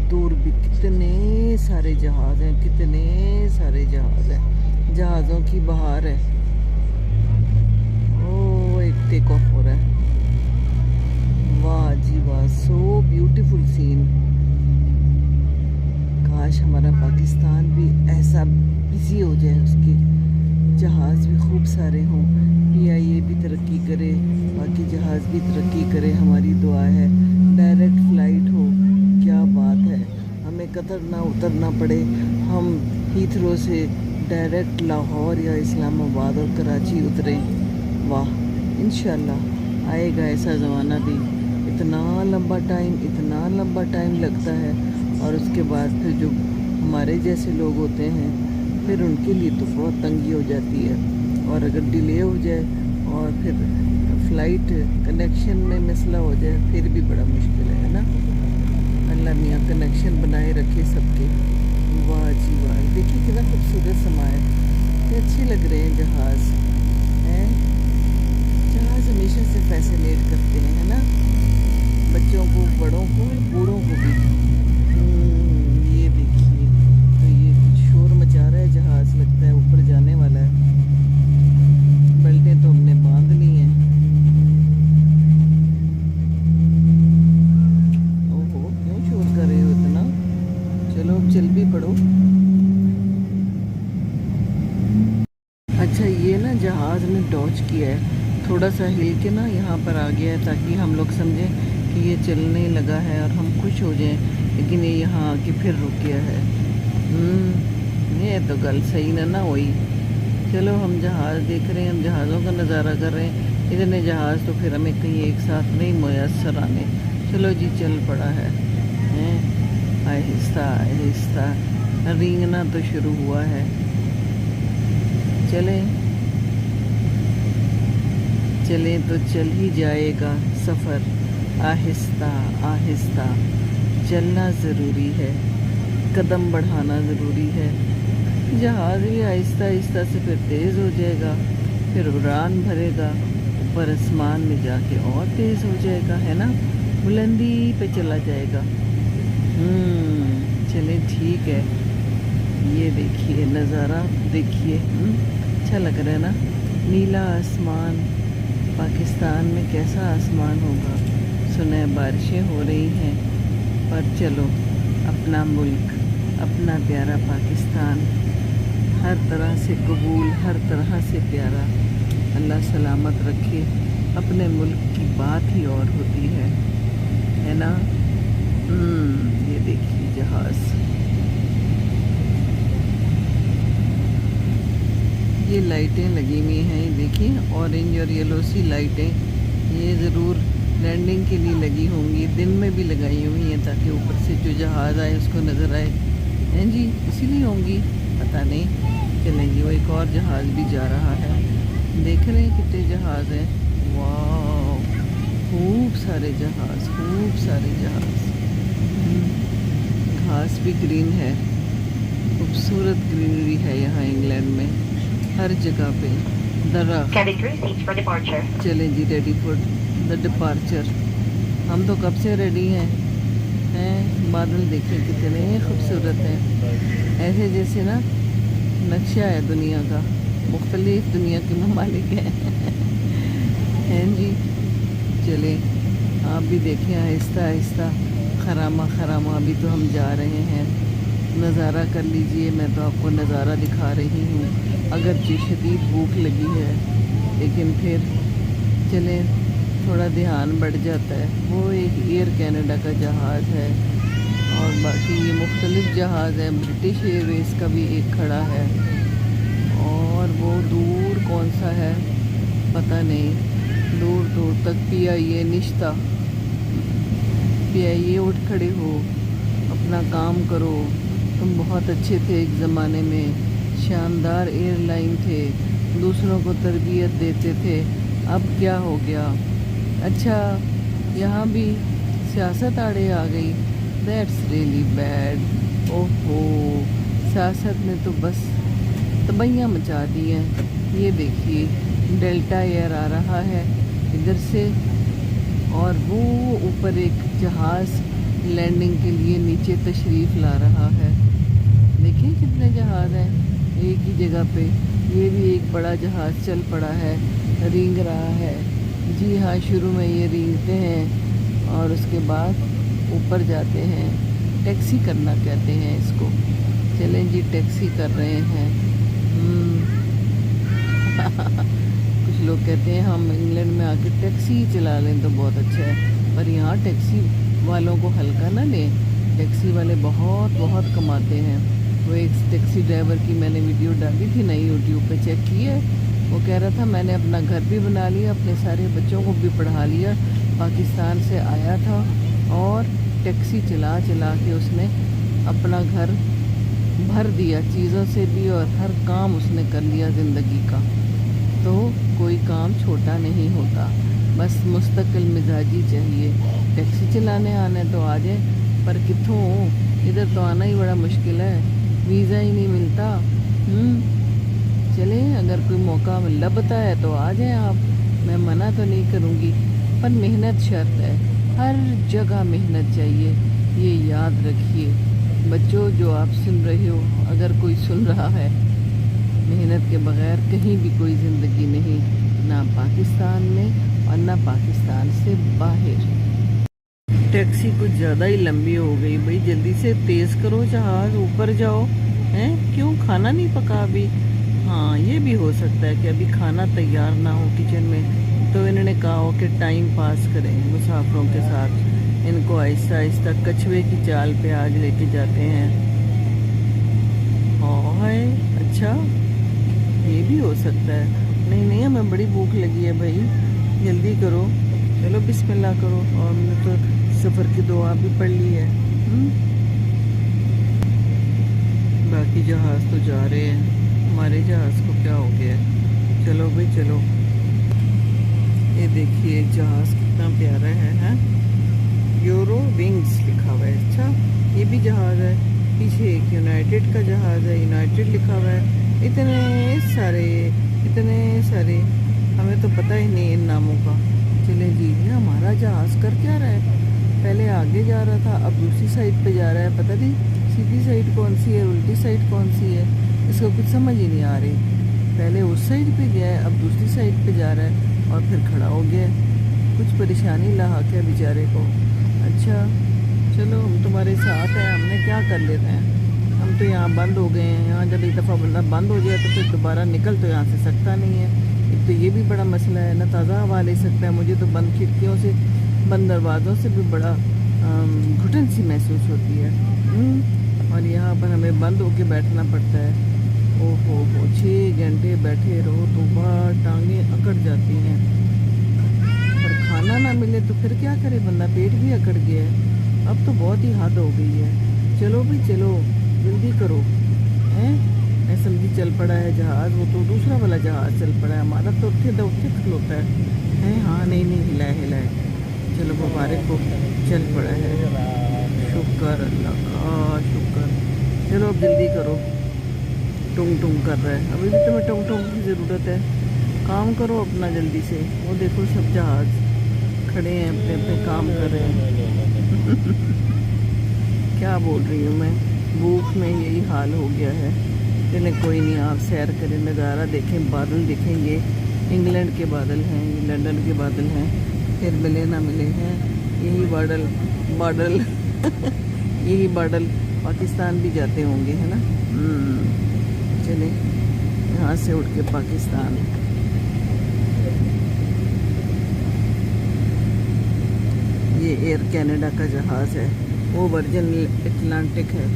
दूर भी कितने सारे जहाज़ हैं, कितने सारे जहाज़ हैं, जहाज़ों की बहार है। ओ एक टेक ऑफ हो रहा है, वाह जी वाह, सो ब्यूटीफुल सीन। काश हमारा पाकिस्तान भी ऐसा बिजी हो जाए, उसकी जहाज़ भी खूब सारे हों, PIA भी तरक्की करे, बाकी जहाज़ भी तरक्की करे, हमारी दुआ है। डायरेक्ट फ़्लाइट हो, क्या बात है, हमें कतर ना उतरना पड़े, हम हीथ्रो से डायरेक्ट लाहौर या इस्लामाबाद और कराची उतरें। वाह, इंशाल्लाह आएगा ऐसा ज़माना भी। इतना लंबा टाइम लगता है, और उसके बाद फिर जो हमारे जैसे लोग होते हैं फिर उनके लिए तो बहुत तंगी हो जाती है। और अगर डिले हो जाए और फिर फ़्लाइट कनेक्शन में मसला हो जाए फिर भी बड़ा मुश्किल है ना। अल्लाह मियाँ कनेक्शन बनाए रखे सबके। वाह जी वाह, देखिए कितना खूबसूरत समा है, कितने अच्छे लग रहे हैं जहाज़ हैं। जहाज़ हमेशा से फैसिनेट करते हैं, है ना, बच्चों को, बड़ों को, बूढ़ों को भी। ये देखिए, तो ये कुछ शोर मचा रहा है जहाज़, लगता है ऊपर जाने वाला है। बेल्टें तो हमने बांध ली हैं। ओहो, क्यों शोर कर रहे हो इतना? चलो अब चल भी पड़ो। अच्छा, ये ना जहाज़ ने डॉज किया है, थोड़ा सा हिल के ना यहाँ पर आ गया है ताकि हम लोग समझें कि ये चलने लगा है और हम खुश हो जाएं, लेकिन ये यहाँ आके फिर रुक गया है। ये तो गल सही ना हुई। चलो हम जहाज़ देख रहे हैं, हम जहाज़ों का नज़ारा कर रहे हैं। इतने जहाज़ तो फिर हमें कहीं एक साथ नहीं मुयस्सर आने। चलो जी, चल पड़ा है, आहिस्ता आहिस्ता, रेंगना तो शुरू हुआ है। चलें तो चल ही जाएगा सफ़र, आहिस्ता आहिस्ता चलना ज़रूरी है, कदम बढ़ाना ज़रूरी है। जहाज़ भी आहिस्ता आहिस्ता से फिर तेज़ हो जाएगा, फिर उड़ान भरेगा, ऊपर आसमान में जाके और तेज़ हो जाएगा, है ना, बुलंदी पे चला जाएगा। चलें ठीक है। ये देखिए नज़ारा, देखिए अच्छा लग रहा है ना, नीला आसमान। पाकिस्तान में कैसा आसमान होगा, सुना है बारिशें हो रही हैं, पर चलो, अपना मुल्क, अपना प्यारा पाकिस्तान, हर तरह से कबूल, हर तरह से प्यारा। अल्लाह सलामत रखे। अपने मुल्क की बात ही और होती है ना। ये देखिए जहाज़, ये लाइटें लगी हुई हैं, ये देखिए ऑरेंज और येलो सी लाइटें, ये ज़रूर लैंडिंग के लिए लगी होंगी, दिन में भी लगाई हुई हैं ताकि ऊपर से जो जहाज़ आए उसको नज़र आए, हैं जी, इसीलिए होंगी, पता नहीं। चलेंगे, वो एक और जहाज़ भी जा रहा है, देख रहे हैं कितने जहाज़ हैं। वाह, खूब सारे जहाज़, खूब सारे जहाज़। घास भी ग्रीन है, खूबसूरत ग्रीनरी है यहाँ इंग्लैंड में, हर जगह पे दरख्त। Cabin crew seats for departure. चलें जी, रेडी फॉर द डिपार्चर। हम तो कब से रेडी हैं। बादल देखें कितने खूबसूरत हैं, ऐसे जैसे ना नक्शा है दुनिया का, मुख्तलिफ दुनिया के ममालिक हैं जी। चलें आप भी देखें, आहिस्ता आहिस्ता, खरामा खरामा, अभी तो हम जा रहे हैं, नज़ारा कर लीजिए। मैं तो आपको नज़ारा दिखा रही हूँ, अगरचे शदीद भूख लगी है, लेकिन फिर चलें, थोड़ा ध्यान बढ़ जाता है। वो एक एयर कनाडा का जहाज़ है, और बाकी ये मुख्तलिफ जहाज़ हैं, ब्रिटिश एयरवेज़ का भी एक खड़ा है, और वो दूर कौन सा है पता नहीं, दूर दूर तक PIA निश्ता, PIA उठ खड़े हो, अपना काम करो, तुम बहुत अच्छे थे एक ज़माने में, शानदार एयरलाइन थे, दूसरों को तरबियत देते थे, अब क्या हो गया। अच्छा, यहाँ भी सियासत आड़े आ गई, दैट्स रियली बैड। ओहो, सियासत ने तो बस तबाहियाँ मचा दी हैं। ये देखिए डेल्टा एयर आ रहा है इधर से, और वो ऊपर एक जहाज़ लैंडिंग के लिए नीचे तशरीफ़ ला रहा है। देखिए कितने जहाज़ हैं एक ही जगह पे। ये भी एक बड़ा जहाज़ चल पड़ा है, रेंग रहा है। जी हाँ, शुरू में ये रेंगते हैं और उसके बाद ऊपर जाते हैं। टैक्सी करना कहते हैं इसको। चलें जी, टैक्सी कर रहे हैं। कुछ लोग कहते हैं हम इंग्लैंड में आके टैक्सी चला लें तो बहुत अच्छा है, पर यहाँ टैक्सी वालों को हल्का ना लें। टैक्सी वाले बहुत बहुत कमाते हैं। वो एक टैक्सी ड्राइवर की मैंने वीडियो डाली थी ना यूट्यूब पे, चेक की है। वो कह रहा था मैंने अपना घर भी बना लिया, अपने सारे बच्चों को भी पढ़ा लिया, पाकिस्तान से आया था और टैक्सी चला चला के उसने अपना घर भर दिया चीज़ों से भी, और हर काम उसने कर लिया ज़िंदगी का। तो कोई काम छोटा नहीं होता, बस मुस्तकिल मिजाजी चाहिए। टैक्सी चलाने आने तो आ जाए, पर कित्थों इधर तो आना ही बड़ा मुश्किल है, वीज़ा ही नहीं मिलता। चले, अगर कोई मौका लबता है तो आ जाएं आप, मैं मना तो नहीं करूँगी, पर मेहनत शर्त है, हर जगह मेहनत चाहिए, ये याद रखिए। बच्चों जो आप सुन रहे हो, अगर कोई सुन रहा है, मेहनत के बगैर कहीं भी कोई ज़िंदगी नहीं, ना पाकिस्तान में और ना पाकिस्तान से बाहर। टैक्सी कुछ ज़्यादा ही लंबी हो गई भाई, जल्दी से तेज़ करो जहाज़, ऊपर जाओ। हैं क्यों खाना नहीं पका अभी? हाँ, ये भी हो सकता है कि अभी खाना तैयार ना हो किचन में, तो इन्होंने कहा हो कि टाइम पास करें मुसाफिरों के साथ। इनको आहिस्ता आहिस्ता कछुए की चाल पे आज लेके जाते हैं। हाय, अच्छा ये भी हो सकता है। नहीं नहीं, हमें बड़ी भूख लगी है भाई, जल्दी करो, चलो बिस्मिल्लाह करो। और हमने तो सफ़र की दुआ भी पढ़ ली है। बाकी जहाज़ तो जा रहे हैं, हमारे जहाज़ को क्या हो गया है? चलो भाई चलो। ये देखिए जहाज़ कितना प्यारा है? यूरो विंग्स लिखा हुआ है। अच्छा, ये भी जहाज़ है। पीछे एक यूनाइटेड का जहाज़ है, यूनाइटेड लिखा हुआ है। इतने सारे हमें तो पता ही नहीं इन नामों का। चले जी, हमारा जहाज़ कर क्या रहा है? पहले आगे जा रहा था, अब दूसरी साइड पे जा रहा है। पता नहीं सीधी साइड कौन सी है, उल्टी साइड कौन सी है, इसको कुछ समझ ही नहीं आ रही। पहले उस साइड पे गया है, अब दूसरी साइड पे जा रहा है और फिर खड़ा हो गया। कुछ परेशानी लहा क्या बेचारे को। अच्छा चलो, हम तुम्हारे साथ हैं, हमने क्या कर लेते हैं, हम तो यहाँ बंद हो गए हैं। यहाँ जब एक दफ़ा बंदा बंद हो जाए तो फिर दोबारा निकल तो यहाँ से सकता नहीं है। एक तो ये भी बड़ा मसला है, ना ताज़ा हवा ले सकता है। मुझे तो बंद खिड़कियों से, बंद दरवाज़ों से भी बड़ा घुटन सी महसूस होती है। और यहाँ पर हमें बंद होके बैठना पड़ता है। ओहो हो, 6 घंटे बैठे रहो तो बाहर टांगें अकड़ जाती हैं। पर खाना ना मिले तो फिर क्या करे बंदा, पेट भी अकड़ गया है। अब तो बहुत ही हद हो गई है। चलो भाई चलो, जल्दी करो। हैं, मैं समझी चल पड़ा है जहाज़, वो तो दूसरा वाला जहाज़ चल पड़ा है। हमारा तो उठे खलोता है। हाँ नहीं हिला है। चलो मुबारक को, चल पड़ा है। शुक्र अल्लाह का, शुक्र। चलो अब जल्दी करो, टुंग टुंग कर रहा है। अभी भी तुम्हें टुंग टुंग की ज़रूरत है, काम करो अपना जल्दी से। वो देखो सब जहाज़ खड़े हैं, अपने अपने काम कर रहे हैं। क्या बोल रही हूँ मैं, भूख में यही हाल हो गया है। चले कोई नहीं, आप सैर करें, नज़ारा देखें, बादल देखें। ये इंग्लैंड के बादल हैं, ये लंदन के बादल हैं, फिर मिले ना मिले हैं। यही बादल यही बादल पाकिस्तान भी जाते होंगे, है ना। चले यहाँ से उठ के पाकिस्तान। ये एयर कनाडा का जहाज़ है, वो वर्जिन अटलांटिक है।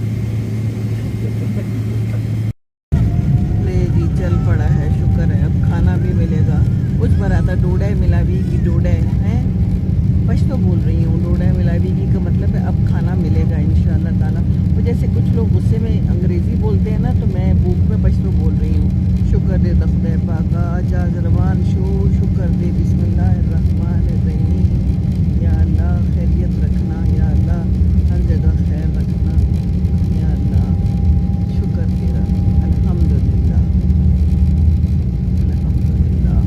ले जी, चल पड़ा है, शुक्र है। अब खाना भी मिलेगा। कुछ भरा था डोडा मिलावी की, डोडा है पश तो बोल रही हूँ, डोडा मिलावी की का मतलब है अब खाना मिलेगा इंशाल्लाह ताला। वो जैसे कुछ लोग गुस्से में अंग्रेज़ी बोलते हैं ना, तो मैं भूख में पश तो बोल रही हूँ। शुक्र दे दख्ते पाका जाज रवान शो, शुक्र दे बिस्मिल्लाहिर्रहमानिर्रहीम। या अल्लाह खैरियत रखना, या अल्लाह हर जगह खैर रखना, या अल्लाह शुक्र तेरा, अल्हम्दुलिल्लाह अल्हम्दुलिल्लाह।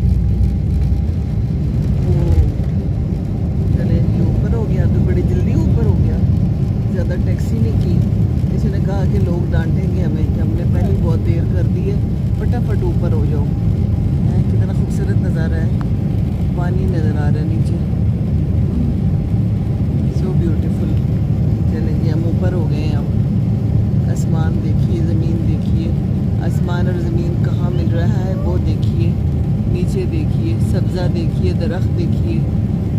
चले जी, ऊपर हो गया तो बड़ी जल्दी ऊपर हो गया, ज़्यादा टैक्सी नहीं की। किसी ने कहा कि लोग डांटेंगे हमें कि हमने पहले बहुत देर कर दी है, फटाफट ऊपर हो जाओ। कितना खूबसूरत नज़ारा है, पानी नज़र आ रहा है नीचे, सो ब्यूटीफुल। चलें जी, हम ऊपर हो गए हैं। अब आसमान देखिए, ज़मीन देखिए, आसमान और ज़मीन कहाँ मिल रहा है वो देखिए। दरख्त देखिए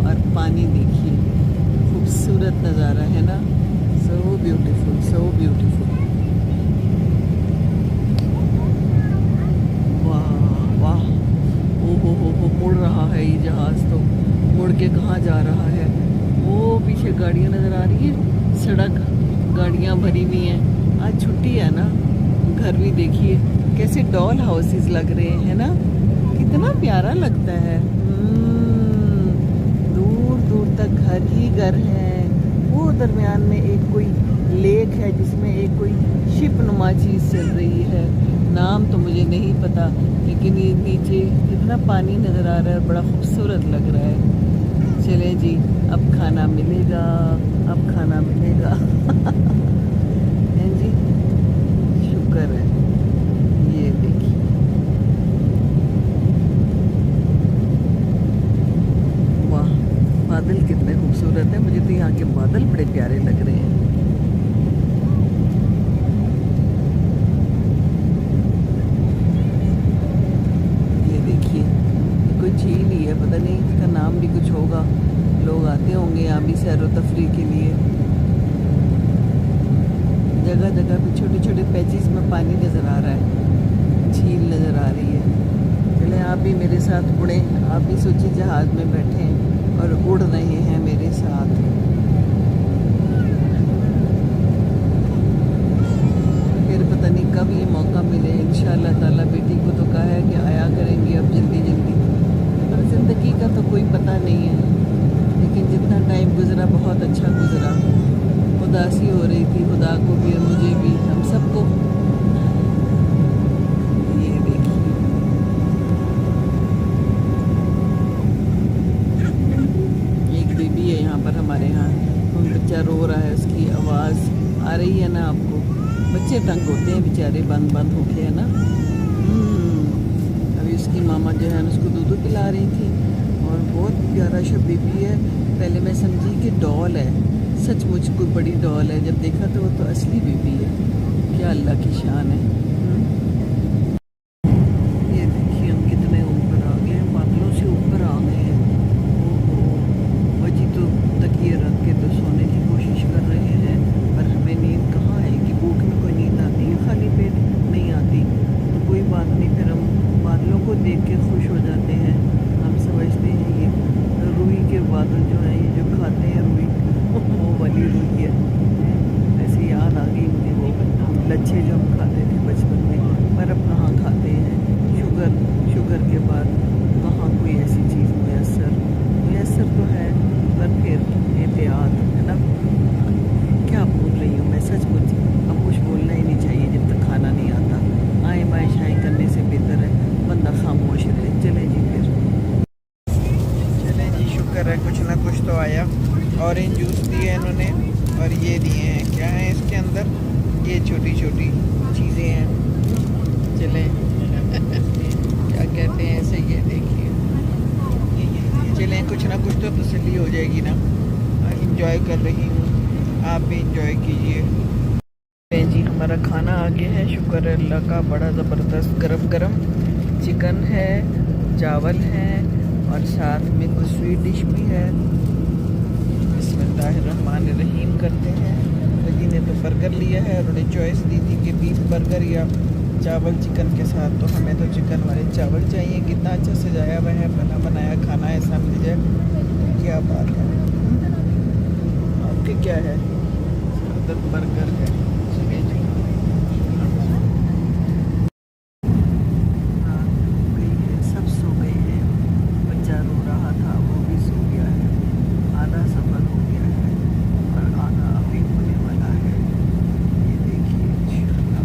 और पानी देखिए, खूबसूरत नज़ारा है ना। So beautiful, so beautiful. वाह वाह, ओ हो, मुड़ रहा है ये जहाज़ तो। मुड़ के कहाँ जा रहा है? वो पीछे गाड़ियाँ नज़र आ रही है, सड़क गाड़ियाँ भरी हुई हैं। आज छुट्टी है ना। घर भी देखिए कैसे डॉल हाउसेस लग रहे हैं ना, कितना प्यारा लगता है। दूर दूर तक घर ही घर हैं। वो दरमियान में एक कोई लेक है जिसमें एक कोई शिप नुमा चीज़ चल रही है, नाम तो मुझे नहीं पता, लेकिन ये नीचे कितना पानी नज़र आ रहा है, बड़ा खूबसूरत लग रहा है। चलें जी, अब खाना मिलेगा, अब खाना मिलेगा। हैं जी, शुक्र है। ये देखिए, वाह, बादल कितने खूबसूरत हैं। मुझे तो यहाँ के बादल बड़े प्यारे लग रहे हैं। ये देखिए, कोई झील ही है, पता नहीं इसका नाम भी कुछ होगा। लोग आते होंगे यहाँ भी सैर व तफरी के लिए। जगह जगह पे छोटे छोटे पैचेस में पानी नज़र आ रहा है, झील नज़र आ रही है। चले आप भी मेरे साथ उड़ें, आप भी सोचिए जहाज़ में बैठें और उड़ रहे हैं मेरे साथ। फिर पता नहीं कब ये मौका मिले। इंशाअल्लाह ताला बेटी को तो कहा है कि आया करेंगे अब जल्दी जल्दी, पर ज़िंदगी का तो कोई पता नहीं है। लेकिन जितना टाइम गुज़रा बहुत अच्छा गुज़रा। उदासी हो रही थी, खुदा को भी और मुझे भी, हम सबको। ये देखिए, एक बेबी है यहाँ पर हमारे यहाँ, उन बच्चा रो रहा है, उसकी आवाज़ आ रही है ना आपको। बच्चे तंग होते हैं बेचारे, बंद बंद होके, है ना। अभी उसकी मामा जो है उसको दूध पिला रही थी और बहुत प्यारा सा बेबी है। पहले मैं समझी कि डॉल है, सचमुच कोई बड़ी डॉल है, जब देखा तो वो तो असली बेबी है। क्या अल्लाह की शान है। ये देखिए हम कितने ऊपर आ गए हैं, बादलों से ऊपर आ गए हैं। ओहो, बच्ची तो तकिए रख के तो सोने की कोशिश कर रहे हैं, पर हमें नींद कहाँ है कि भूख में कोई नींद आती है, खाली पेट नहीं आती। तो कोई बात नहीं, फिर हम बादलों को देख के खुश हो जाते हैं। हम समझते हैं ये रूई के बादल जो हैं, ये जो खाते हैं रूई, वो वाली रूई है। ऐसे याद आ गई मुझे वो लच्छे जो हम खाते थे बचपन में, पर अब कहाँ खाते हैं। शुगर के बाद कहाँ कोई ऐसी चीज़ मैसर तो है, पर फिर एहतियात है ना। क्या बोल रही हूँ मैं, सचमुच अब कुछ बोलना ही नहीं चाहिए जब तक खाना नहीं आता। आए बाएँ शाएँ करने से बेहतर है बंदा खामोश रहे। चले जी, फिर चलें जी, शुक्र है कुछ ना कुछ तो आया। ऑरेंज जूस दिए इन्होंने और ये दिए हैं, क्या है इसके अंदर, ये छोटी छोटी चीज़ें हैं। चलें क्या कहते हैं इसे, ये देखिए। चलें, कुछ ना कुछ तो तसल्ली हो जाएगी ना। इंजॉय कर रही हूँ, आप भी इंजॉय कीजिए। जी हमारा खाना आ गया है, शुक्र है अल्लाह का, बड़ा ज़बरदस्त गरम गरम चिकन है, चावल है और साथ में कुछ स्वीट डिश भी है। बिस्मिल्लाहिर्रहमानिर्रहीम करते हैं। जी ने तो बर्गर लिया है और उन्हें चॉइस दी थी कि बीफ बर्गर या चावल चिकन के साथ, तो हमें तो चिकन वाले चावल चाहिए। कितना अच्छा सजाया हुआ है, बना बनाया खाना ऐसा मिल जाए तो क्या बात है। आपके क्या है? उधर बर्गर है। चलिए जी, सब सो गए हैं। बच्चा रो रहा था, वो भी सो गया है। आधा सफ़र हो गया है और आधा अभी होने वाला है। ये देखिए इंशाअल्लाह।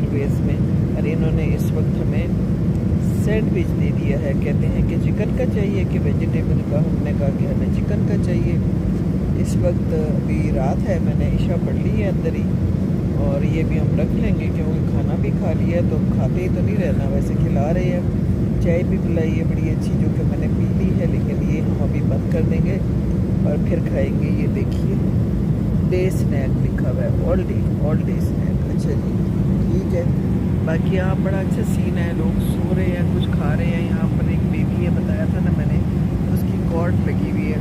एयरवेज में, और इन्होंने इस वक्त हमें सैंडविच दे दिया है। कहते हैं कि चिकन का चाहिए कि वेजिटेबल का। हमने कहा कि हमें चिकन का चाहिए। इस वक्त अभी रात है, मैंने ईशा पढ़ ली है अंदर ही, और ये भी हम रख लेंगे क्योंकि खाना भी खा लिया तो खाते ही तो नहीं रहना। वैसे खिला रहे हैं, चाय भी पिलाई है बड़ी अच्छी जो कि मैंने पी ली है, लेकिन ये हम अभी बंद कर देंगे और फिर खाएंगे। ये देखिए डे स्नैक लिखा हुआ है, ऑल डे स्नैक। अच्छा जी, ठीक है। बाकी यहाँ बड़ा अच्छा सीन है, लोग सो रहे हैं, कुछ खा रहे हैं। यहाँ पर एक बेबी है, बताया था ना मैंने, उसकी कॉर्ड लगी हुई है,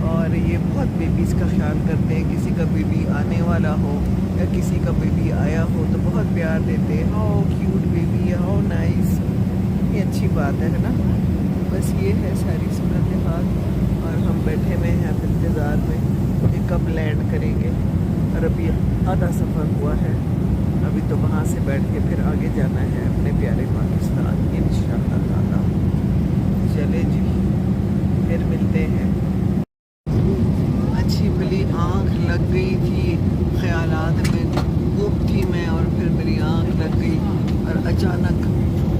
और ये बहुत बेबीज़ का ख्याल करते हैं। किसी का बेबी आने वाला हो या किसी का बेबी आया हो तो बहुत प्यार देते हैं। हाउ क्यूट बेबी है, हाउ नाइस। ये अच्छी बात है ना। बस ये है सारी सूरत हाल, और हम बैठे हुए हैं अब इंतज़ार में कि कब लैंड करेंगे। और अभी आधा सफ़र हुआ है, अभी तो वहाँ से बैठ के फिर आगे जाना है अपने प्यारे पाकिस्तान, इंशाअल्लाह ताला। चले जी, फिर मिलते हैं। अच्छी भली आँख लग गई थी, ख्यालात में गुम थी मैं, और फिर मेरी आँख लग गई और अचानक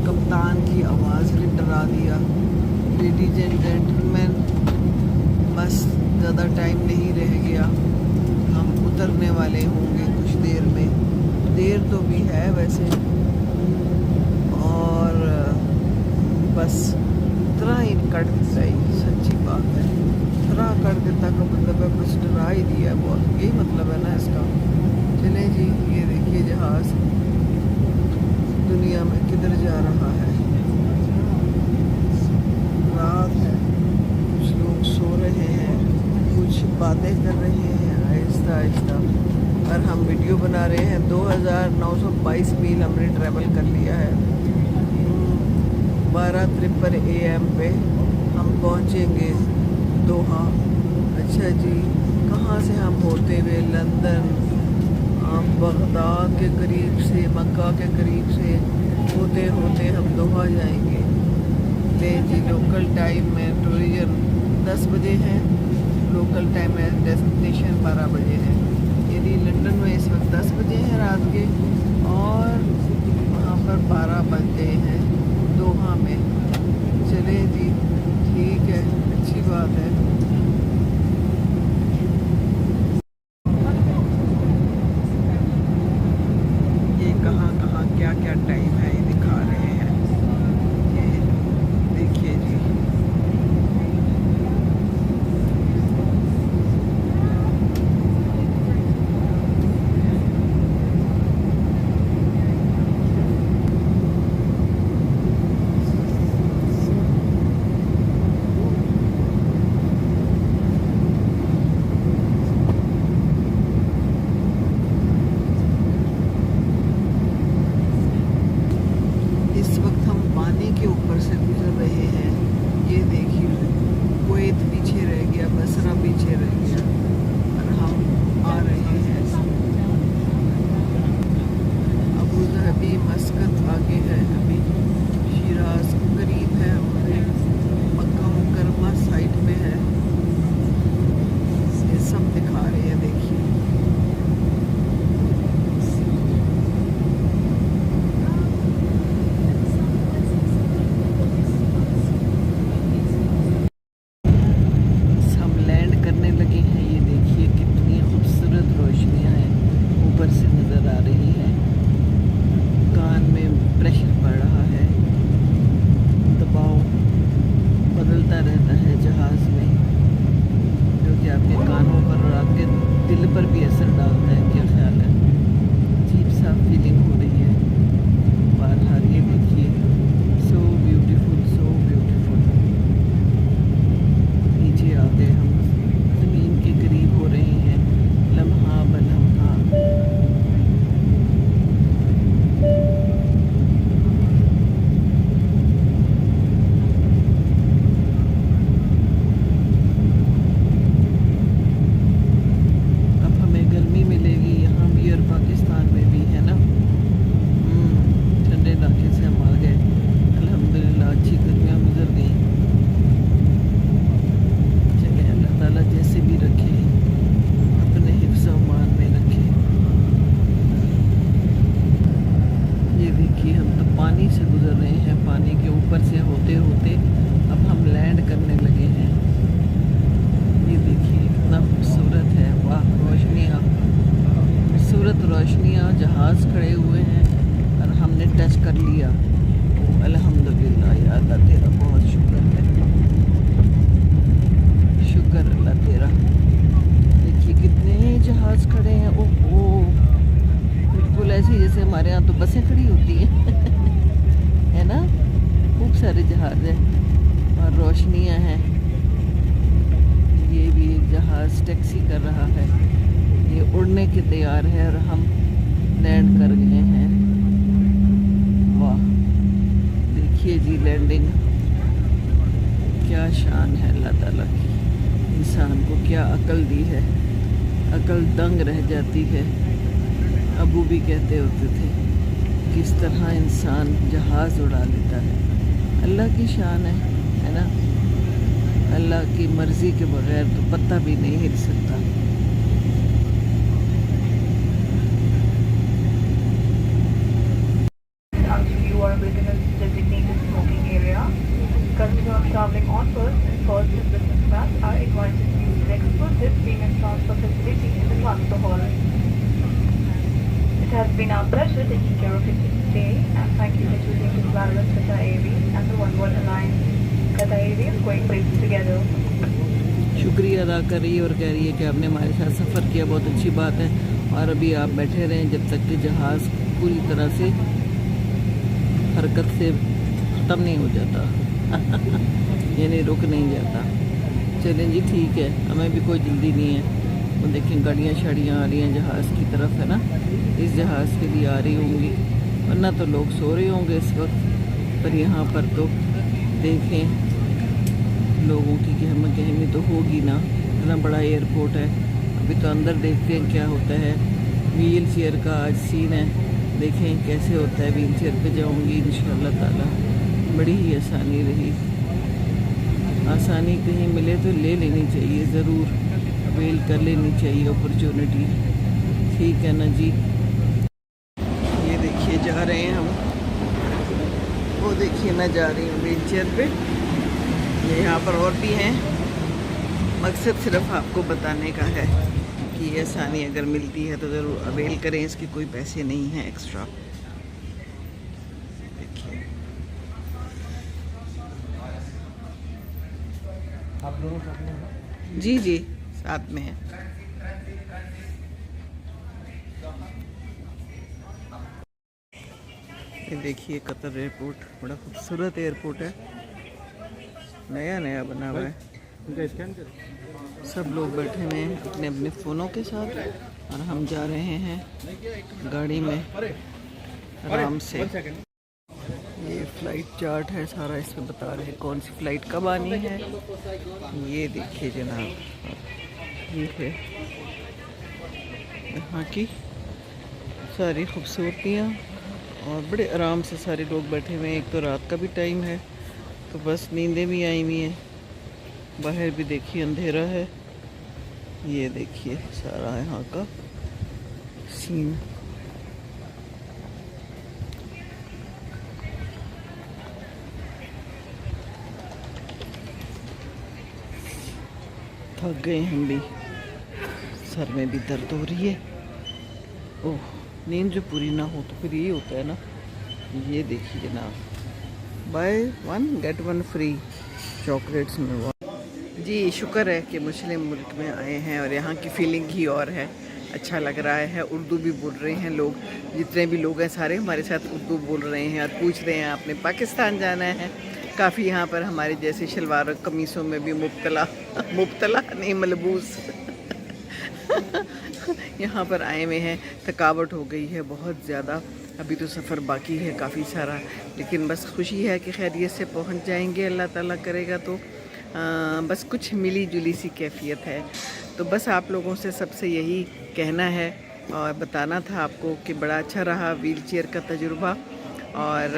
कप्तान की आवाज़ ने डरा दिया। लेडीज एंड जेंटलमैन, बस ज़्यादा टाइम नहीं रह गया, हम उतरने वाले होंगे कुछ देर में। देर तो भी है वैसे, और बस तरह ही कट देता ही, सच्ची बात है, तरह कर देता का मतलब है बस डरा ही दिया बहुत, यही मतलब है ना इसका। चले जी, ये देखिए जहाज़ दुनिया में किधर जा रहा है। रात है, कुछ लोग सो रहे हैं, कुछ बातें कर रहे हैं आहिस्ता आहिस्ता, और हम वीडियो बना रहे हैं। 2922 मील हमने ट्रैवल कर लिया है। 12:53 AM पे हम पहुंचेंगे दोहा। अच्छा जी, कहाँ से हम होते हुए लंदन, बगदाद के करीब से, मक्का के करीब से होते होते हम दोहा जाएंगे। ले जी, लोकल टाइम में टूरिज्म 10 बजे है, लोकल टाइम में डेस्टिनेशन 12 बजे है। यदि लंदन में इस वक्त 10 बजे हैं रात के, और वहाँ पर 12 बजे हैं दोहा में। चले जी, ठीक है, अच्छी बात है। ये कहाँ कहाँ क्या क्या टाइम है ये दिखा रहे हैं, ये देखिए जी। इस वक्त हम पानी के ऊपर से गुजर रहे हैं। ये देखिए, कुवैत पीछे रह गया, बसरा पीछे रह गया, और हम आ रहे हैं। अबू धाबी, मस्कत आगे है, अभी शिराज करीब है, हमारे मक्का मुकरमा साइड में है। ये सब दिखा रहे हैं, देखिए। रहता है जहाज़ में, जो कि आपके कानों पर और आपके दिल पर भी असर डालता है। क्या ख्याल है? अजीब सा फीलिंग हो रही है। बहरहाल ये देखिए, सो ब्यूटीफुल, सो ब्यूटीफुल। नीचे आते हम ज़मीन के करीब हो रहे हैं, लम्हा ब लम्हा। गर्मी मिलेगी हमारे यहाँ तो बसें खड़ी होती हैं है ना। खूब सारे जहाज़ हैं और रोशनियाँ हैं। ये भी एक जहाज़ टैक्सी कर रहा है, ये उड़ने के तैयार है और हम लैंड कर गए हैं। वाह, देखिए जी लैंडिंग, क्या शान है अल्लाह ताला की। इंसान को क्या अकल दी है, अकल दंग रह जाती है। अबू भी कहते होते थे किस तरह इंसान जहाज़ उड़ा लेता है। अल्लाह की शान है ना। अल्लाह की मर्ज़ी के बगैर तो पत्ता भी नहीं हिल सकता। You are within a designated smoking area. Customers traveling on first and first and business class are invited to use the exclusive premium transfer facility in the transfer hall. It has been our pleasure taking care of you today, and thank you for choosing to fly with Qatar Airways and the One World Alliance. Qatar Airways, going places together. शुक्रिया अदा कर रही है और कह रही है कि आपने हमारे साथ सफ़र किया, बहुत अच्छी बात है। और अभी आप बैठे रहें जब तक कि जहाज़ पूरी तरह से हरकत से ख़त्म नहीं हो जाता यानी रुक नहीं जाता। चलें जी, ठीक है, हमें भी कोई जल्दी नहीं है। वो देखें गाड़ियाँ शाड़ियाँ आ रही हैं जहाज़ की तरफ, है ना। इस जहाज़ के लिए आ रही होंगी, वरना तो लोग सो रहे होंगे इस वक्त। पर यहाँ पर तो देखें लोगों की गहमा गहमी तो होगी ना, इतना बड़ा एयरपोर्ट है। अभी तो अंदर देखते हैं क्या होता है। व्हील चेयर का आज सीन है, देखें कैसे होता है। व्हील चेयर पे जाऊंगी इंशाअल्लाह ताला। बड़ी ही आसानी रही, आसानी कहीं मिले तो ले लेनी चाहिए, ज़रूर अवेल कर लेनी चाहिए अपॉर्चुनिटी, ठीक है ना जी। ये देखिए जा रहे हैं हम, वो देखिए मैं जा रही हूँ व्हील चेयर पे। ये यहाँ पर और भी हैं। मकसद सिर्फ आपको बताने का है कि ये आसानी अगर मिलती है तो ज़रूर अवेल करें, इसके कोई पैसे नहीं हैं एक्स्ट्रा। देखिए आप दोनों साथ में हैं? जी जी साथ में है। ये देखिए कतर एयरपोर्ट, बड़ा खूबसूरत एयरपोर्ट है, नया नया बना हुआ है। इनका स्कैन करें। सब लोग बैठे हुए हैं अपने अपने फ़ोनों के साथ और हम जा रहे हैं गाड़ी में आराम से। ये फ़्लाइट चार्ट है सारा, इसमें बता रहे हैं कौन सी फ़्लाइट कब आनी है। ये देखिए जनाब, ये है यहाँ की सारी खूबसूरतियाँ और बड़े आराम से सारे लोग बैठे हुए हैं। एक तो रात का भी टाइम है तो बस नींदें भी आई हुई हैं। बाहर भी देखिए अंधेरा है। ये देखिए सारा यहाँ का सीन। थक गए हम भी, सर में भी दर्द हो रही है। ओह, नींद जो पूरी ना हो तो फिर यही होता है ना। ये देखिए जनाब, by one get one free chocolates में। जी शुक्र है कि मुस्लिम मुल्क में आए हैं और यहाँ की फीलिंग ही और है, अच्छा लग रहा है। उर्दू भी बोल रहे हैं लोग, जितने भी लोग हैं सारे हमारे साथ उर्दू बोल रहे हैं और पूछ रहे हैं आपने पाकिस्तान जाना है। काफ़ी यहाँ पर हमारे जैसे शलवार और कमीज़ों में भी मुब्तला नहीं मलबूस यहाँ पर आए हुए हैं। थकावट हो गई है बहुत ज़्यादा, अभी तो सफ़र बाकी है काफ़ी सारा, लेकिन बस खुशी है कि खैरियत से पहुँच जाएंगे, अल्लाह ताला करेगा तो। बस कुछ मिली जुली सी कैफियत है। तो बस आप लोगों से सबसे यही कहना है और बताना था आपको कि बड़ा अच्छा रहा व्हील चेयर का तजुर्बा, और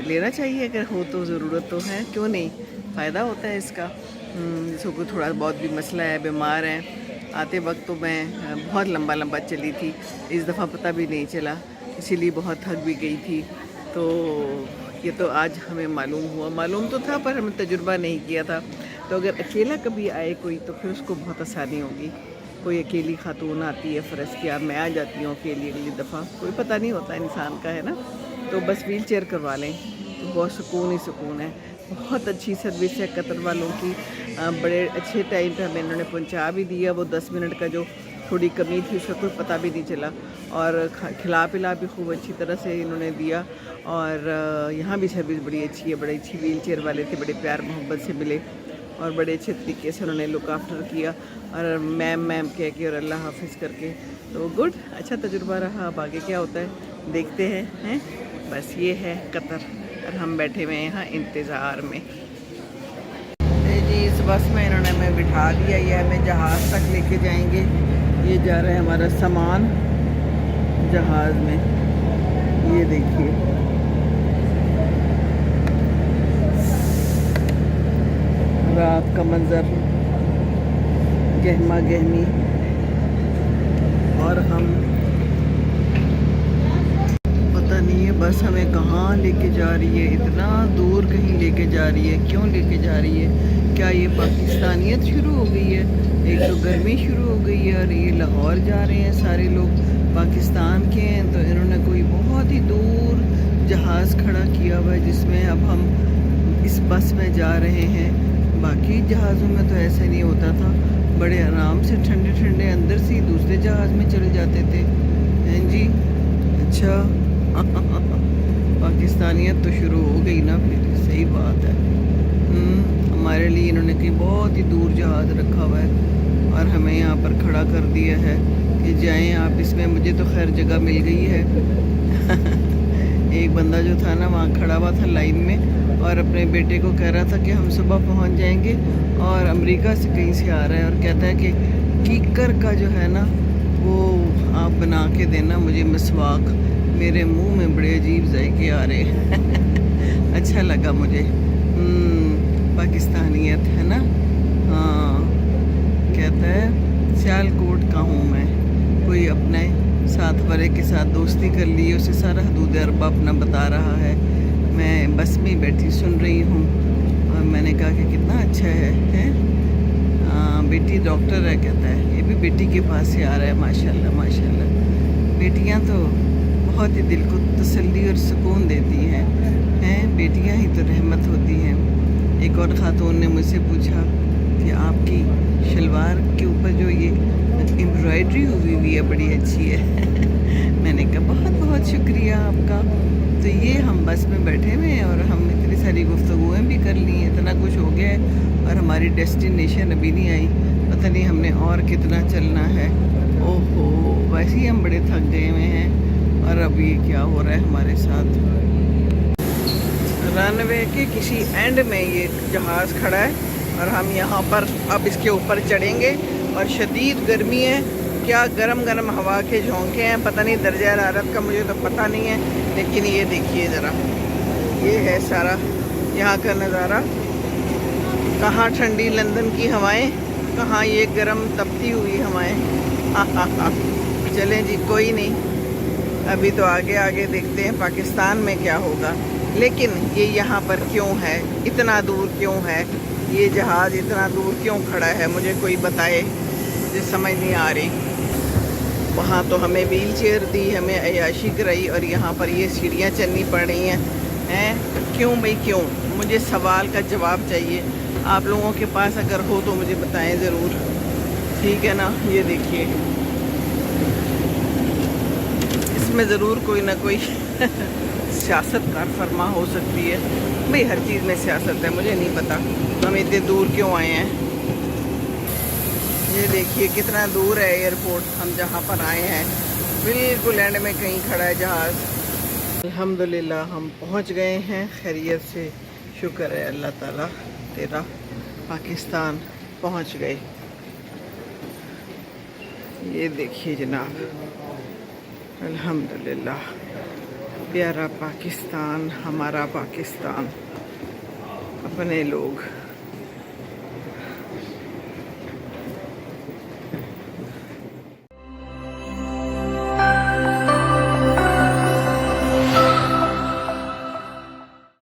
लेना चाहिए अगर हो तो, ज़रूरत तो है, क्यों नहीं, फ़ायदा होता है इसका। जिसको कोई थोड़ा बहुत भी मसला है, बीमार हैं। आते वक्त तो मैं बहुत लंबा चली थी, इस दफ़ा पता भी नहीं चला, इसीलिए बहुत थक भी गई थी। तो ये तो आज हमें मालूम हुआ, मालूम तो था पर हमने तजुर्बा नहीं किया था। तो अगर अकेला कभी आए कोई तो फिर उसको बहुत आसानी होगी। कोई अकेली खातून आती है, फ़र्ज़ किया मैं आ जाती हूँ अकेली अगली दफ़ा, कोई पता नहीं होता इंसान का, है ना। तो बस व्हील चेयर करवा लें तो बहुत सुकून ही सुकून है। बहुत अच्छी सर्विस है कतर वालों की, बड़े अच्छे टाइम पे हमें इन्होंने पहुंचा भी दिया। वो 10 मिनट का जो थोड़ी कमी थी, उसका कोई पता भी नहीं चला। और खिला पिला भी खूब अच्छी तरह से इन्होंने दिया। और यहाँ भी सर्विस बड़ी अच्छी है, बड़ी अच्छी व्हील चेयर वाले थे, बड़े प्यार मोहब्बत से मिले और बड़े अच्छे तरीके से उन्होंने लुक आफ्टर किया और मैम कह के और अल्लाह हाफिज़ करके। तो गुड, अच्छा तजुर्बा रहा। अब आगे क्या होता है देखते हैं। बस ये है कतर और हम बैठे हुए हैं यहाँ इंतज़ार में। जी इस बस में इन्होंने हमें बिठा दिया, ये हमें जहाज़ तक लेके जाएंगे। ये जा रहा है हमारा सामान जहाज़ में, ये देखिए। रात का मंज़र, गहमा गहमी, और हम पता नहीं है बस हमें कहाँ लेके जा रही है, इतना दूर कहीं लेके जा रही है। क्यों लेके जा रही है? क्या ये पाकिस्तानियत शुरू हो गई है? एक तो गर्मी शुरू हो गई है और ये लाहौर जा रहे हैं, सारे लोग पाकिस्तान के हैं। तो इन्होंने कोई बहुत ही दूर जहाज़ खड़ा किया हुआ है जिसमें अब हम इस बस में जा रहे हैं। बाकी जहाज़ों में तो ऐसे नहीं होता था, बड़े आराम से ठंडे ठंडे अंदर से ही दूसरे जहाज़ में चले जाते थे। हैं जी, अच्छा पाकिस्तानियत तो शुरू हो गई ना फिर, सही बात है। हमारे लिए इन्होंने कहीं बहुत ही दूर जहाज़ रखा हुआ है और हमें यहाँ पर खड़ा कर दिया है कि जाएं आप इसमें। मुझे तो खैर जगह मिल गई है एक बंदा जो था ना वहाँ खड़ा हुआ था लाइन में और अपने बेटे को कह रहा था कि हम सुबह पहुँच जाएंगे, और अमेरिका से कहीं से आ रहा है और कहता है कि कीकर का जो है ना वो आप बना के देना मुझे मिसवाक, मेरे मुंह में बड़े अजीब जायके आ रहे हैं अच्छा लगा मुझे। पाकिस्तानियत है ना। हाँ, कहता है सियालकोट का हूँ मैं, कोई अपने साथ वाले के साथ दोस्ती कर ली, उसे सारा हदूद अरबा अपना बता रहा है। मैं बस में बैठी सुन रही हूँ और मैंने कहा कि कितना अच्छा है? बेटी डॉक्टर है, कहता है ये भी बेटी के पास से आ रहा है। माशाल्लाह माशाल्लाह, बेटियाँ तो बहुत ही दिल को तसल्ली और सुकून देती हैं। बेटियाँ ही तो रहमत होती हैं। एक और ख़ातून ने मुझसे पूछा कि आपकी शलवार के ऊपर जो ये एम्ब्रॉयडरी हुई हुई है बड़ी अच्छी है मैंने कहा बहुत बहुत शुक्रिया आपका। तो ये हम बस में बैठे हुए हैं और हम इतनी सारी गुफ्तगुएँ भी कर ली हैं, इतना कुछ हो गया है और हमारी डेस्टिनेशन अभी नहीं आई। पता नहीं हमने और कितना चलना है। ओहो, वैसे ही हम बड़े थक गए हुए हैं और अब ये क्या हो रहा है हमारे साथ। रनवे के किसी एंड में ये जहाज़ खड़ा है और हम यहाँ पर अब इसके ऊपर चढ़ेंगे और शदीद गर्मी है। क्या गरम गरम हवा के झोंके हैं, पता नहीं दर्जा हरारत का मुझे तो पता नहीं है, लेकिन ये देखिए ज़रा, ये है सारा यहाँ का नज़ारा। कहाँ ठंडी लंदन की हवाएं, कहाँ ये गरम तपती हुई हवाएं। चलें जी, कोई नहीं, अभी तो आगे आगे देखते हैं पाकिस्तान में क्या होगा। लेकिन ये यहाँ पर क्यों है, इतना दूर क्यों है ये जहाज़, इतना दूर क्यों खड़ा है, मुझे कोई बताए, मुझे समझ नहीं आ रही। वहाँ तो हमें व्हील चेयर दी, हमें अयाशी कराई और यहाँ पर ये सीढ़ियाँ चलनी पड़ रही हैं। क्यों भाई क्यों? मुझे सवाल का जवाब चाहिए। आप लोगों के पास अगर हो तो मुझे बताएं ज़रूर, ठीक है ना। ये देखिए, इसमें ज़रूर कोई ना कोई सियासत कार फरमा हो सकती है भाई, हर चीज़ में सियासत है, मुझे नहीं पता हम इतने दूर क्यों आए हैं। ये देखिए कितना दूर है एयरपोर्ट, हम जहाँ पर आए हैं बिल्कुल एंड में कहीं खड़ा है जहाज़। अल्हम्दुलिल्लाह हम पहुँच गए हैं खैरियत से, शुक्र है अल्लाह ताला तेरा, पाकिस्तान पहुँच गए। ये देखिए जनाब, अल्हम्दुलिल्लाह, प्यारा पाकिस्तान, हमारा पाकिस्तान, अपने लोग।